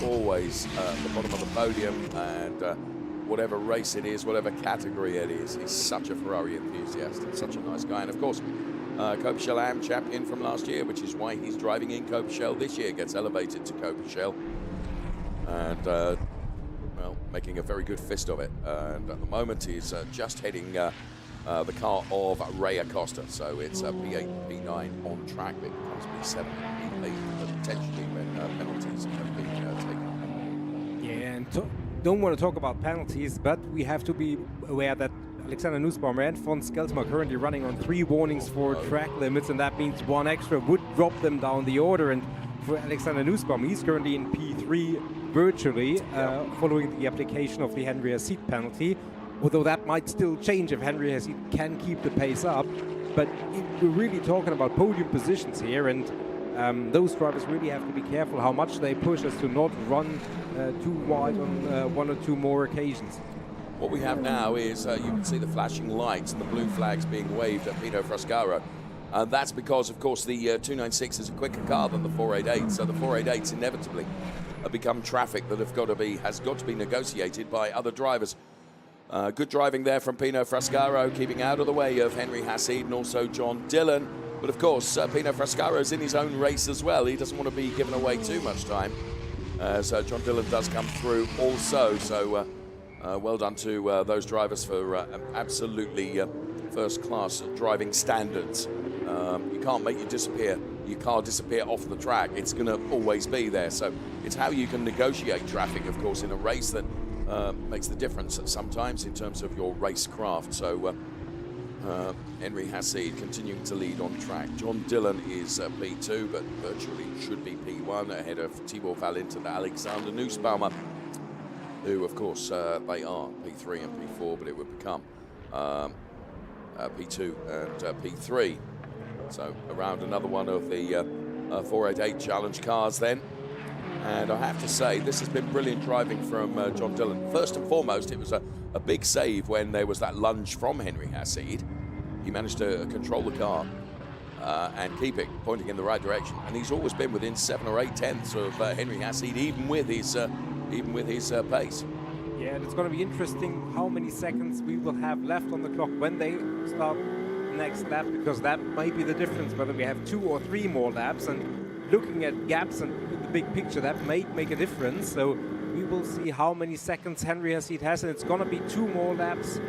always at the bottom of the podium, and whatever race it is, whatever category it is, he's such a Ferrari enthusiast and such a nice guy. And of course, Coppa Shell Am champion from last year, which is why he's driving in Coppa Shell this year, gets elevated to Coppa Shell, and well, making a very good fist of it. And at the moment, he's just heading the car of Ray Acosta. So it's P8, P9 on track. It becomes P7, P8, potentially when penalties have been taken. Yeah, and don't want to talk about penalties, but we have to be aware that Alexander Nussbaumer and Fons Skeltema are currently running on 3 warnings for track limits, and that means 1 extra would drop them down the order. And for Alexander Nussbaumer, he's currently in P3 virtually, following the application of the Henry Hassid penalty, although that might still change if Henry Hassid can keep the pace up. But we're really talking about podium positions here, and those drivers really have to be careful how much they push us to not run too wide on 1 or 2 more occasions. What we have now is you can see the flashing lights and the blue flags being waved at Pino Frascaro. And that's because, of course, the 296 is a quicker car than the 488, so the 488s inevitably become traffic that has got to be negotiated by other drivers. Good driving there from Pino Frascaro, keeping out of the way of Henry Hassid and also John Dillon. But of course, Pino Frascaro's in his own race as well. He doesn't want to be given away too much time. So John Dillon does come through also. So well done to those drivers for absolutely first-class driving standards. You can't make you disappear your car disappear off the track. It's going to always be there. So it's how you can negotiate traffic, of course, in a race that makes the difference sometimes in terms of your racecraft. So Henry Hassid continuing to lead on track. John Dillon is P2, but virtually should be P1 ahead of Tibor Valint and Alexander Nussbaumer, who, of course, they are P3 and P4, but it would become P2 and P3. So around another one of the 488 Challenge cars then. And I have to say, this has been brilliant driving from John Dillon. First and foremost, it was a big save when there was that lunge from Henry Hassid. He managed to control the car and keep it pointing in the right direction. And he's always been within 7 or 8 tenths of Henry Hassid, even with his pace. Yeah, and it's going to be interesting how many seconds we will have left on the clock when they start the next lap, because that might be the difference, whether we have 2 or 3 more laps. And looking at gaps and the big picture, that may make a difference. So we will see how many seconds Henry Hassid has, and it's going to be 2 more laps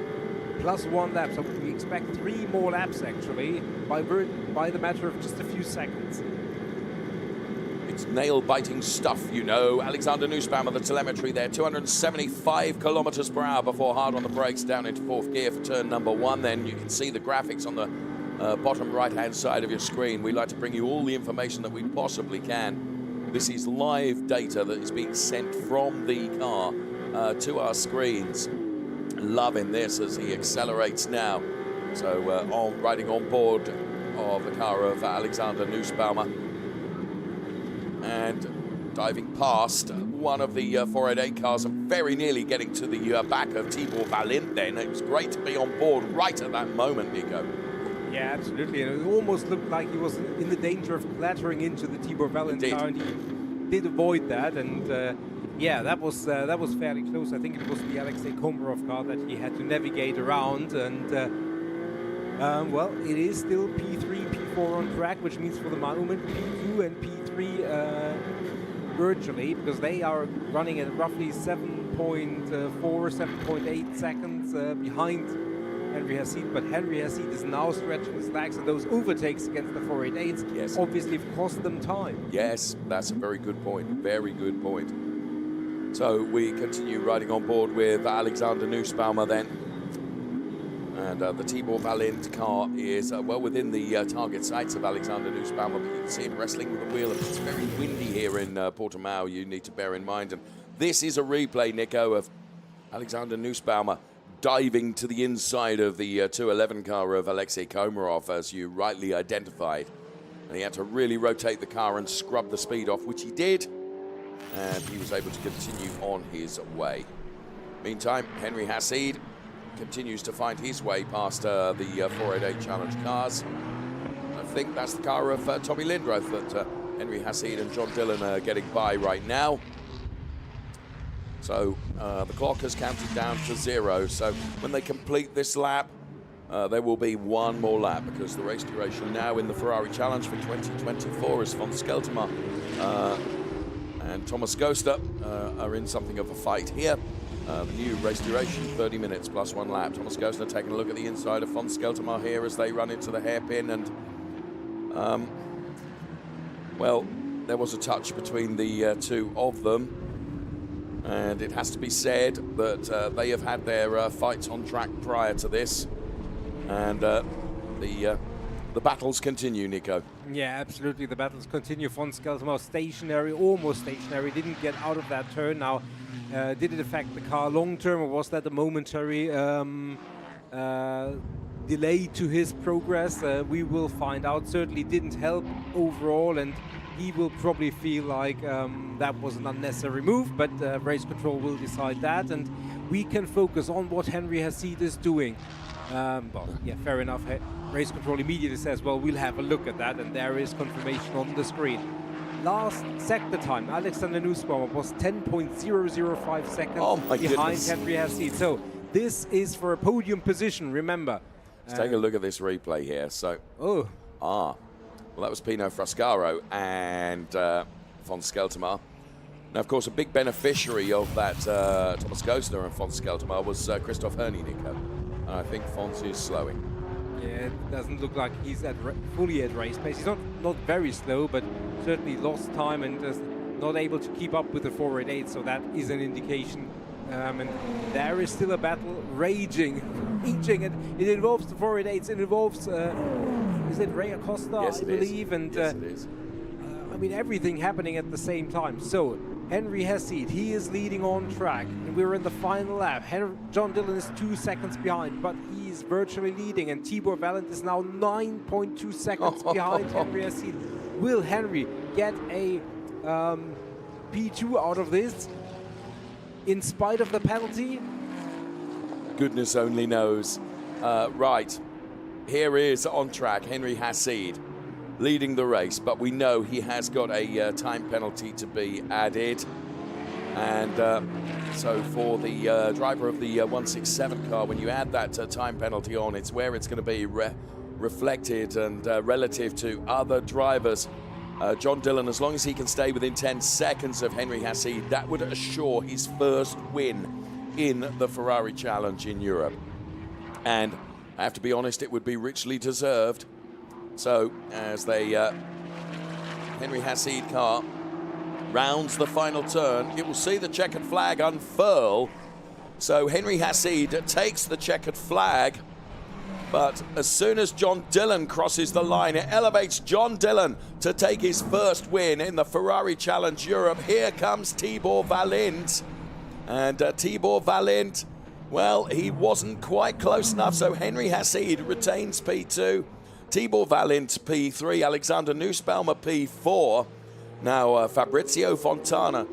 plus 1 lap. So we expect 3 more laps actually by the matter of just a few seconds. It's nail-biting stuff, you know. Alexander Nussbaumer, the telemetry there, 275 kilometers per hour before hard on the brakes down into 4th gear for turn number 1. Then you can see the graphics on the bottom right-hand side of your screen. We like to bring you all the information that we possibly can. This is live data that is being sent from the car to our screens. Loving this as he accelerates now. So riding on board of the car of Alexander Nussbaumer and diving past one of the 488 cars and very nearly getting to the back of Tibor Valint then. It was great to be on board right at that moment, Nico. Yeah, absolutely. And it almost looked like he was in the danger of clattering into the Tibor Valint car, and he did avoid that. And yeah, that was fairly close. I think it was the Alexei Komarov car that he had to navigate around. And well, it is still P3, P4 on track, which means for the moment P2 and P3 virtually, because they are running at roughly 7.4, 7.8 seconds behind Henry Hassid, but Henry Hassid is now stretching his legs, and those overtakes against the 488s obviously have cost them time. Yes, that's a very good point. Very good point. So we continue riding on board with Alexander Nussbaumer then. And the Tibor Valint car is well within the target sights of Alexander Nussbaumer, but you can see him wrestling with the wheel. And it's very windy here in Portimão, you need to bear in mind. And this is a replay, Nico, of Alexander Nussbaumer diving to the inside of the 211 car of Alexei Komarov, as you rightly identified. And he had to really rotate the car and scrub the speed off, which he did. And he was able to continue on his way. Meantime, Henry Hassid continues to find his way past the 488 Challenge cars. I think that's the car of Tommy Lindroth that Henry Hassid and John Dillon are getting by right now. So the clock has counted down to 0. So when they complete this lap, there will be 1 more lap, because the race duration now in the Ferrari Challenge for 2024 is von Skelterma and Thomas Goster are in something of a fight here. The new race duration, 30 minutes plus 1 lap. Thomas Goster taking a look at the inside of von Skelterma here as they run into the hairpin. And, well, there was a touch between the 2 of them. And it has to be said that they have had their fights on track prior to this. And the battles continue, Nico. Yeah, absolutely. The battles continue. Von Skelterma stationary, almost stationary. Didn't get out of that turn. Now, did it affect the car long term, or was that a momentary delay to his progress? We will find out. Certainly didn't help overall, and he will probably feel like that was an unnecessary move, but race control will decide that, and we can focus on what Henry Hassid is doing. Well, yeah, fair enough. Race control immediately says, well, we'll have a look at that, and there is confirmation on the screen. Last sector time, Alexander Nussbaumer was 10.005 seconds behind Henry Hassid. So this is for a podium position, remember. Let's take a look at this replay here. So, well, that was Pino Frascaro and von Skelterma. Now, of course, a big beneficiary of that Thomas Goster and von Skelterma was Christoph Herney, Nico. And I think Fons is slowing. Yeah, it doesn't look like he's fully at race pace. He's not very slow, but certainly lost time and is not able to keep up with the 488. So that is an indication. And there is still a battle raging, and it involves the 488s. It involves is it Ray Acosta, yes, I believe, and yes, it is. I mean everything happening at the same time. So Henry Hesseed, he is leading on track, and we're in the final lap. John Dillon is 2 seconds behind, but he is virtually leading, and Tibor Valent is now 9.2 seconds behind Henry Hesseed. Will Henry get a P2 out of this, in spite of the penalty? Goodness only knows. Right, here is on track Henry Hesseed leading the race, but we know he has got a time penalty to be added. And so for the driver of the 167 car, when you add that time penalty on, it's where it's going to be reflected and relative to other drivers. John Dillon, as long as he can stay within 10 seconds of Henry Hesseed, that would assure his first win in the Ferrari Challenge in Europe. And I have to be honest, it would be richly deserved. So as they Henry Hesseed car rounds the final turn, it will see the checkered flag unfurl. So Henry Hesseed takes the checkered flag, but as soon as John Dillon crosses the line, it elevates John Dillon to take his first win in the Ferrari Challenge Europe. Here comes Tibor Valent. And Tibor Valent, well, he wasn't quite close enough, so Henry Hesseed retains P2. Tibor Valent P3, Alexander Nussbaumer P4. Now Fabrizio Fontana,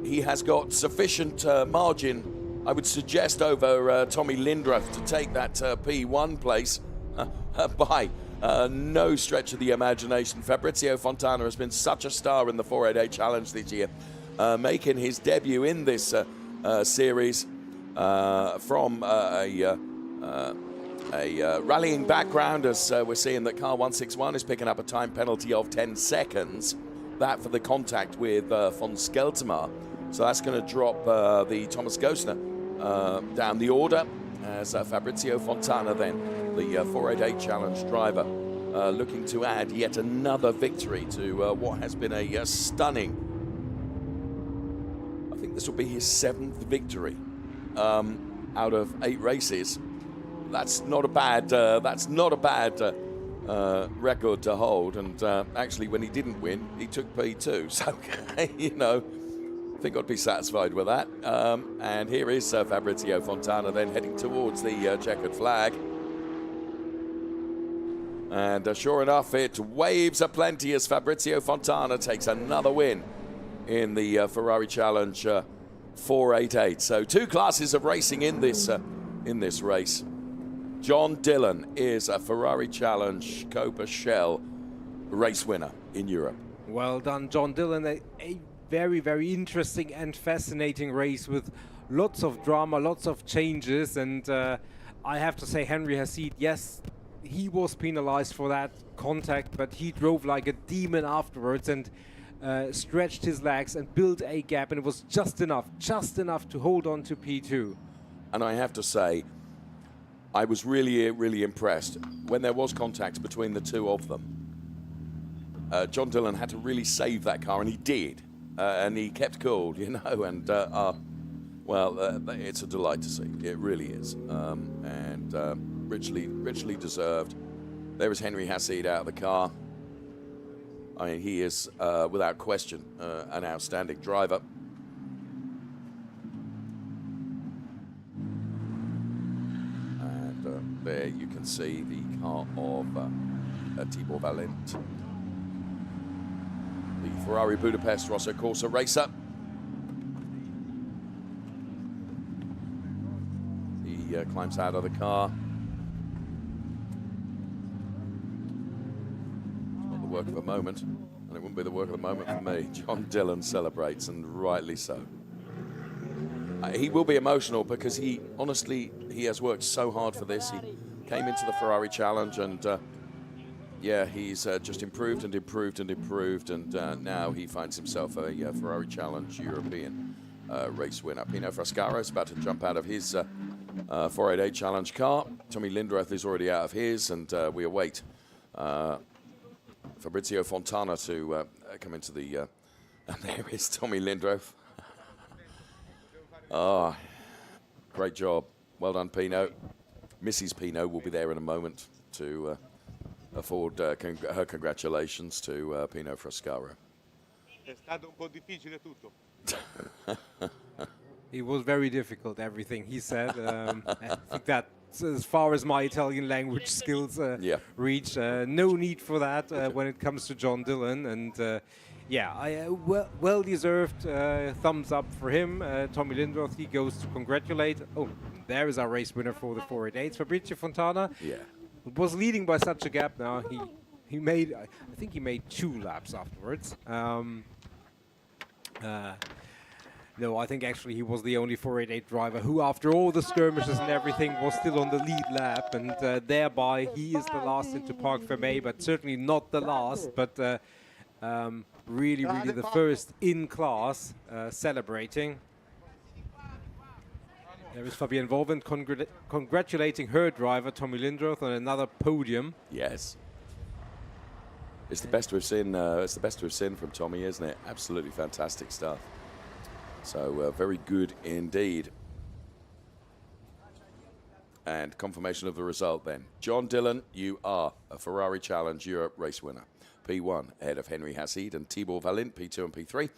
he has got sufficient margin, I would suggest, over Tommy Lindruff to take that P1 place by no stretch of the imagination. Fabrizio Fontana has been such a star in the 488 Challenge this year, making his debut in this series from a rallying background, as we're seeing that car 161 is picking up a time penalty of 10 seconds. That for the contact with von Skeltemar. So that's going to drop the Thomas Gosner down the order, as Fabrizio Fontana then, the 488 Challenge driver, looking to add yet another victory to what has been a stunning, I think this will be his 7th victory out of 8 races. That's not a bad record to hold. And actually, when he didn't win, he took P2. So, you know, I think I'd be satisfied with that. And here is Fabrizio Fontana then heading towards the checkered flag. And sure enough, it waves aplenty as Fabrizio Fontana takes another win in the Ferrari Challenge 488. So 2 classes of racing in this race. John Dillon is a Ferrari Challenge Coppa Shell race winner in Europe. Well done, John Dillon. A very, very interesting and fascinating race with lots of drama, lots of changes. And I have to say, Henry Hesseed, yes, he was penalized for that contact, but he drove like a demon afterwards and stretched his legs and built a gap, and it was just enough to hold on to P2. And I have to say, I was really, really impressed when there was contact between the two of them. John Dillon had to really save that car, and he did. And he kept cool, you know, and, it's a delight to see. It really is. And richly deserved. There is Henry Hesseed out of the car. I mean, he is, without question, an outstanding driver. There you can see the car of Tibor Valent, the Ferrari Budapest Rosso Corsa racer. He climbs out of the car. It's not the work of a moment, and it wouldn't be the work of a moment for me. John Dillon celebrates, and rightly so. He will be emotional because he has worked so hard for this. He came into the Ferrari Challenge and he's just improved and improved and improved, and now he finds himself a Ferrari Challenge European race winner. Pino Frascaro is about to jump out of his 488 Challenge car. Tommy Lindroth is already out of his, and we await Fabrizio Fontana to come into the... and there is Tommy Lindroth. Ah, great job. Well done, Pino. Mrs. Pino will be there in a moment to afford her congratulations to Pino Frascaro. È stato un po' difficile tutto. It was very difficult, everything he said. I think that's as far as my Italian language skills reach. No need for that when it comes to John Dillon. And well-deserved thumbs up for him. Tommy Lindroth, he goes to congratulate. Oh, there is our race winner for the 488. Fabrizio Fontana was leading by such a gap now. He made, I think he made 2 laps afterwards. No, I think actually he was the only 488 driver who, after all the skirmishes and everything, was still on the lead lap, and thereby he is the last into Parc Fermé, but certainly not the last, but really the first in class celebrating. There is Fabienne Volvent congratulating her driver, Tommy Lindroth, on another podium. Yes. It's the best we've seen. It's the best we've seen from Tommy, isn't it? Absolutely fantastic stuff. So very good indeed. And confirmation of the result then. John Dillon, you are a Ferrari Challenge Europe race winner. P1 ahead of Henry Hassid and Thibaut Valint, P2 and P3.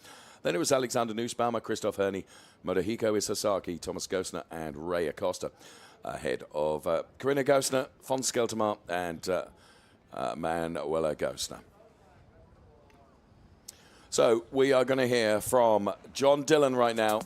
Then it was Alexander Nussbaumer, Christoph Herney, Motohiko Isasaki, Thomas Gosner and Ray Acosta. Ahead of Corinna Gosner, Fons Skeltermar and Manuela Gosner. So we are going to hear from John Dillon right now.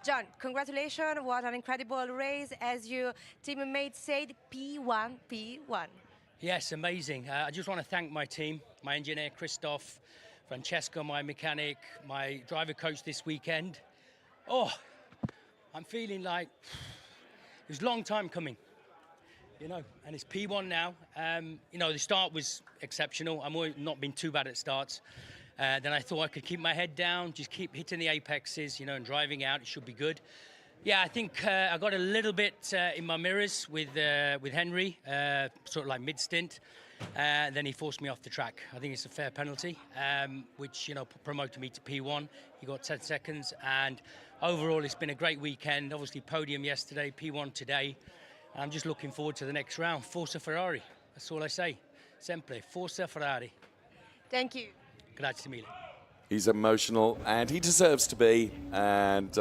John, congratulations. What an incredible race. As your teammate said, P1, P1. Yes, amazing. I just want to thank my team, my engineer, Christoph, Francesco, my mechanic, my driver coach this weekend. Oh, I'm feeling like it was a long time coming, you know, and it's P1 now. You know, the start was exceptional. I've not been too bad at starts. Then I thought I could keep my head down, just keep hitting the apexes, you know, and driving out. It should be good. Yeah, I think I got a little bit in my mirrors with Henry, sort of like mid-stint. Then he forced me off the track. I think it's a fair penalty, which, you know, promoted me to P1. He got 10 seconds, and overall it's been a great weekend. Obviously podium yesterday, P1 today. I'm just looking forward to the next round. Forza Ferrari, that's all I say. Sempre, Forza Ferrari. Thank you. Grazie mille. He's emotional, and he deserves to be, and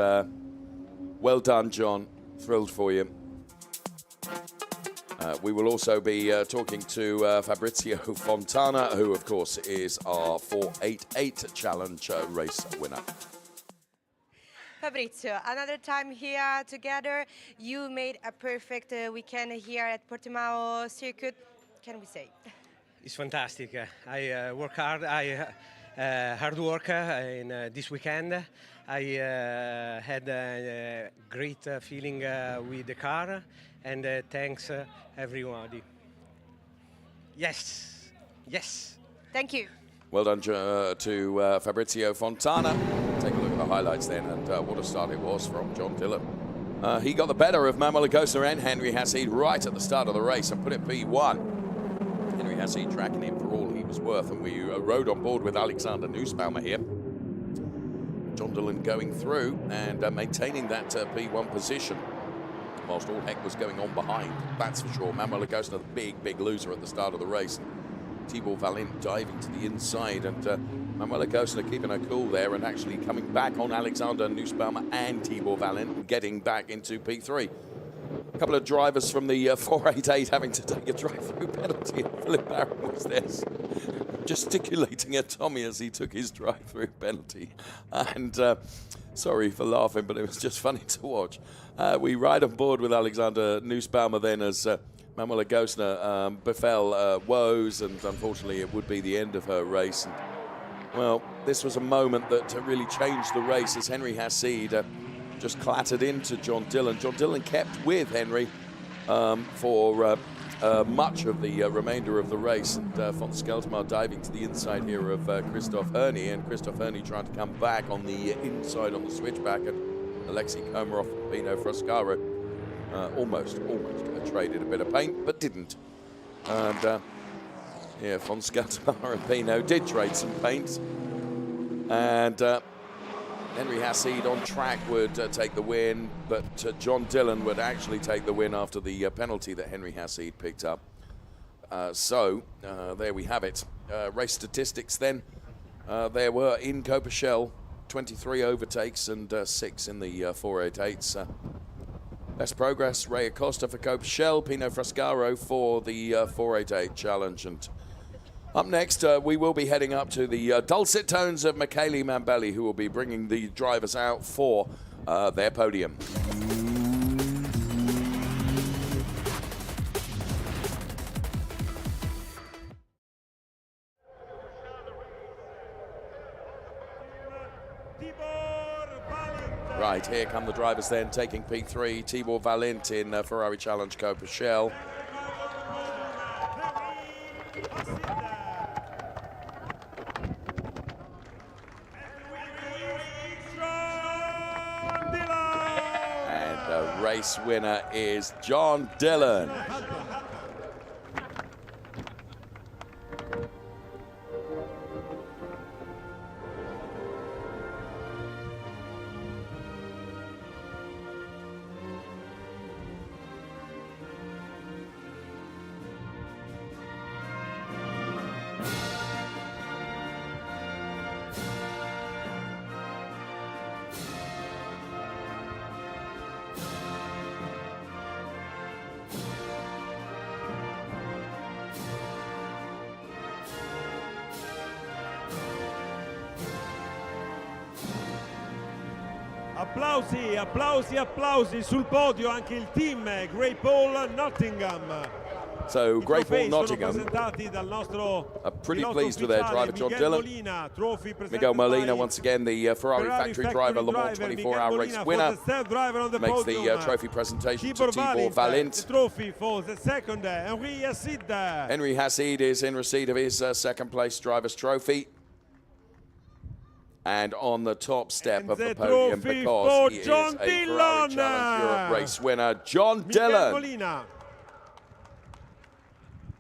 well done, John. Thrilled for you. We will also be talking to Fabrizio Fontana, who, of course, is our 488 Challenge race winner. Fabrizio, another time here together. You made a perfect weekend here at Portimão circuit. Can we say? It's fantastic. I work hard. Hard work in this weekend. I had a great feeling with the car, and thanks everybody. Yes, yes. Thank you. Well done to Fabrizio Fontana. Take a look at the highlights then, and what a start it was from John Dillon. He got the better of Manuela Gosner and Henry Hassid right at the start of the race and put it P1. Henry Hassid tracking him for all he was worth, and we rode on board with Alexander Nussbaumer here. John Dillon going through and maintaining that P1 position whilst all heck was going on behind, that's for sure. Manuela Gosner, the big loser at the start of the race. Thibaut Valint diving to the inside, and Manuela Gosner keeping her cool there and actually coming back on Alexander Nussbaumer and Thibaut Valint and getting back into P3. A couple of drivers from the 488 having to take a drive-through penalty, and Philip Barron was there gesticulating at Tommy as he took his drive-through penalty. And sorry for laughing, but it was just funny to watch. We ride on board with Alexander Nussbaumer then as Manuela Gosner befell woes, and unfortunately it would be the end of her race. And, well, this was a moment that really changed the race as Henry Hassid just clattered into John Dillon. John Dillon kept with Henry for much of the remainder of the race, and von Skeltmar diving to the inside here of Christoph Herney, and Christoph Herney trying to come back on the inside on the switchback, and Alexei Komarov and Pino Frascaro almost traded a bit of paint, but didn't. And yeah, von Skeltmar and Pino did trade some paint, and Henry Hassid on track would take the win, but John Dillon would actually take the win after the penalty that Henry Hassid picked up. So there we have it. Race statistics then. There were in Coppa Shell 23 overtakes and 6 in the 488s. Best progress, Ray Acosta for Coppa Shell, Pino Frascaro for the 488 challenge. And up next, we will be heading up to the dulcet tones of Michele Mambelli, who will be bringing the drivers out for their podium. Right, here come the drivers then, taking P3, Tibor Valint in Ferrari Challenge Coppa Shell. And the race winner is John Dillon. Applausi, applausi, applausi sul podio anche il team Grey Paul Nottingham. So Grey Paul Nottingham are pretty pleased with their driver John Dillon. Miguel Molina, once again the Ferrari factory driver, Le Mans 24-hour race winner, makes the trophy presentation to Tibor Valint. Henry Hassid is in receipt of his second place driver's trophy. And on the top step of the podium, because he is a Ferrari Challenge Europe race winner, John Dillon.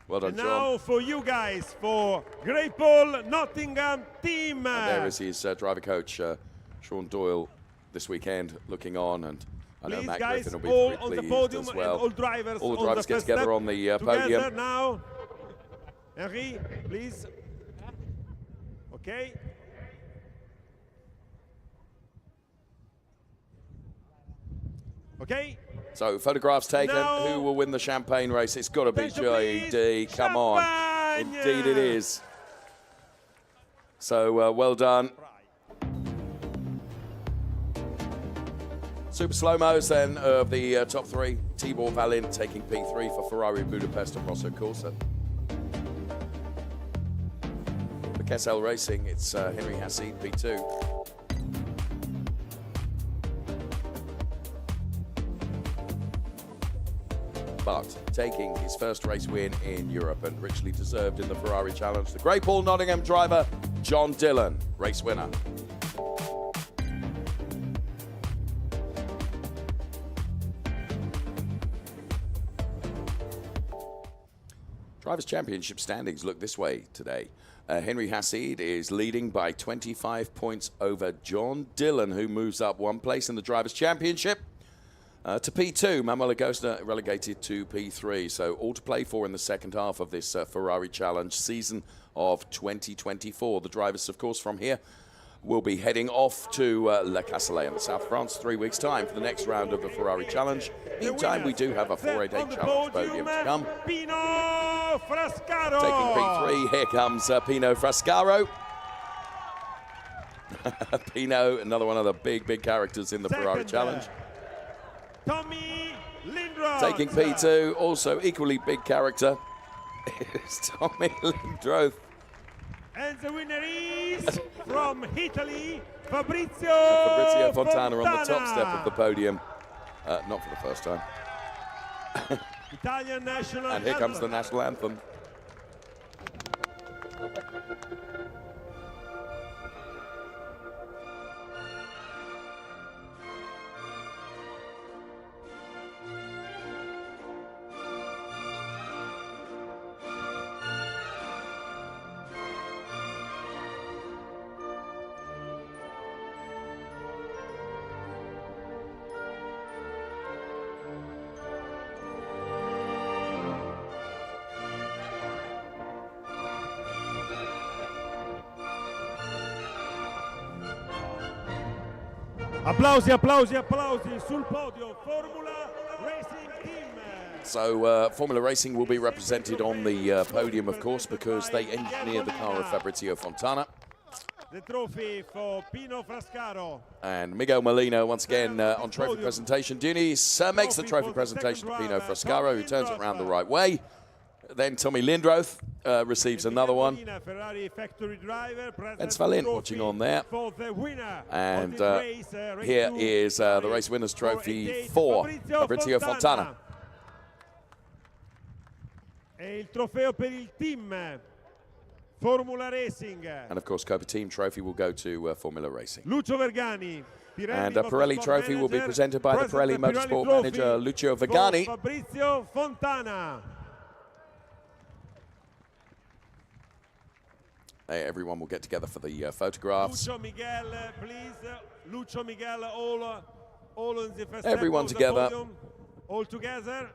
Well done, John. Now for you guys, for Grey Paul Nottingham team. And there is his driver coach, Sean Doyle, this weekend looking on. And I know Matt Griffin will be very pleased as well. All the drivers get together on the podium. Now. Henry, please. Okay. Okay. So photographs taken. Now, who will win the champagne race? It's got to be JD. Come on. Indeed it is. So well done. Super slow-mos then of the top three. Tibor Valint taking P3 for Ferrari Budapest and Rosso Corsa. For Kessel Racing, it's Henry Hassid P2. But taking his first race win in Europe and richly deserved in the Ferrari Challenge, the Grey Paul Nottingham driver, John Dillon, race winner. Drivers' Championship standings look this way today. Henry Hassid is leading by 25 points over John Dillon, who moves up one place in the Drivers' Championship. To P2, Manuel Agosta relegated to P3, so all to play for in the second half of this Ferrari Challenge season of 2024. The drivers, of course, from here will be heading off to Le Castellet in the South France 3 weeks' time for the next round of the Ferrari Challenge. Meantime, we do have a 488 Challenge podium to come. Taking P3, here comes Pino Frascaro. Pino, another one of the big characters in the Ferrari Challenge. Tommy Lindroth. Taking P2, also equally big character, is Tommy Lindroth. And the winner is from Italy, Fabrizio Fontana on the top step of the podium. Not for the first time. Italian national And here comes the anthem. national anthem. Applausi, applausi, applausi sul podio, Formula Racing Team. So Formula Racing will be represented on the podium, of course, because they engineer the car of Fabrizio Fontana. The trophy for Pino Frascaro. And Miguel Molino, once again, on trophy presentation. Diniz makes the trophy presentation to Pino Frascaro, who turns it around the right way. Then Tommy Lindroth receives another one. Ferrari factory driver, And Svalin watching on there. for the winner And of this race, race here 2, is the race winners trophy for Fabrizio Fontana. E il trofeo per il team Formula Racing. And of course, Coppa team trophy will go to Formula Racing. Lucio Vergani. And a Pirelli trophy will be presented by the Pirelli Motorsport Trophy manager Lucio for Vergani. Fabrizio Fontana. Everyone will get together for the photographs. Lucio Miguel, please. Lucio Miguel, all in the first Everyone step of the together. podium. All together.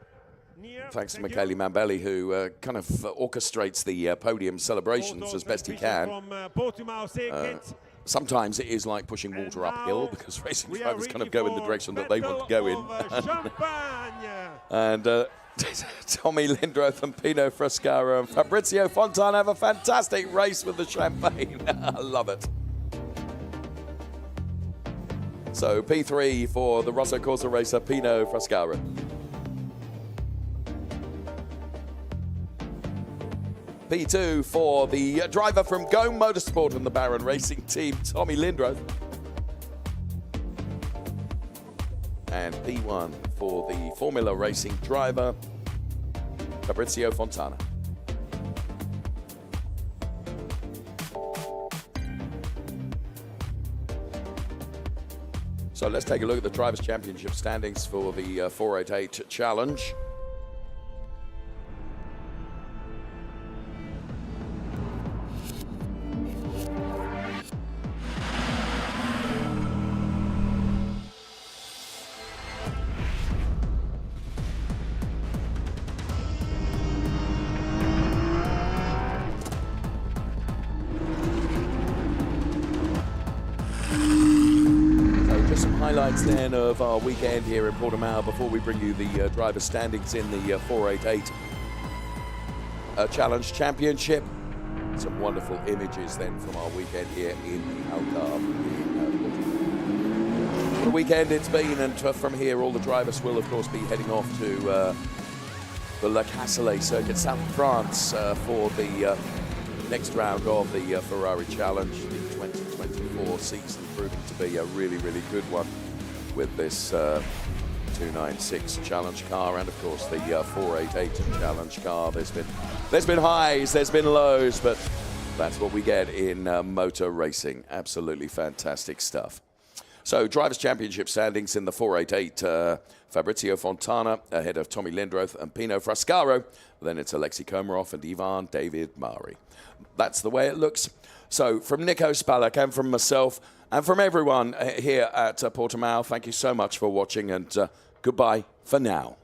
Near. Thanks to Thank Michele you. Mambelli, who kind of orchestrates the podium celebrations Photos as best he transmission can. From, Portimão circuit. Sometimes it is like pushing And water uphill now because racing we are drivers kind of ready go in the for direction that they want to go in. Battle of Champagne. And Tommy Lindroth and Pino Frascaro and Fabrizio Fontana have a fantastic race with the champagne. I love it. So P3 for the Rosso Corsa racer Pino Frascaro. P2 for the driver from Go Motorsport and the Baron Racing team, Tommy Lindroth. And P1 for the Formula Racing driver, Fabrizio Fontana. So let's take a look at the Drivers' Championship standings for the 488 Challenge. Highlights then of our weekend here in Portimão before we bring you the driver standings in the 488 Challenge Championship. Some wonderful images then from our weekend here in the Algarve. What a weekend it's been, and from here all the drivers will of course be heading off to the La Castellet circuit, south of France, for the next round of the Ferrari Challenge, the 2024 season, proving to be a really, really good one with this 296 Challenge car and of course the 488 Challenge car. There's been highs, there's been lows, but that's what we get in motor racing. Absolutely fantastic stuff. So Drivers' Championship standings in the 488, Fabrizio Fontana ahead of Tommy Lindroth and Pino Frascaro. Then it's Alexei Komarov and Ivan David Mari. That's the way it looks. So from Nico Spalak and from myself and from everyone here at Portimão, thank you so much for watching, and goodbye for now.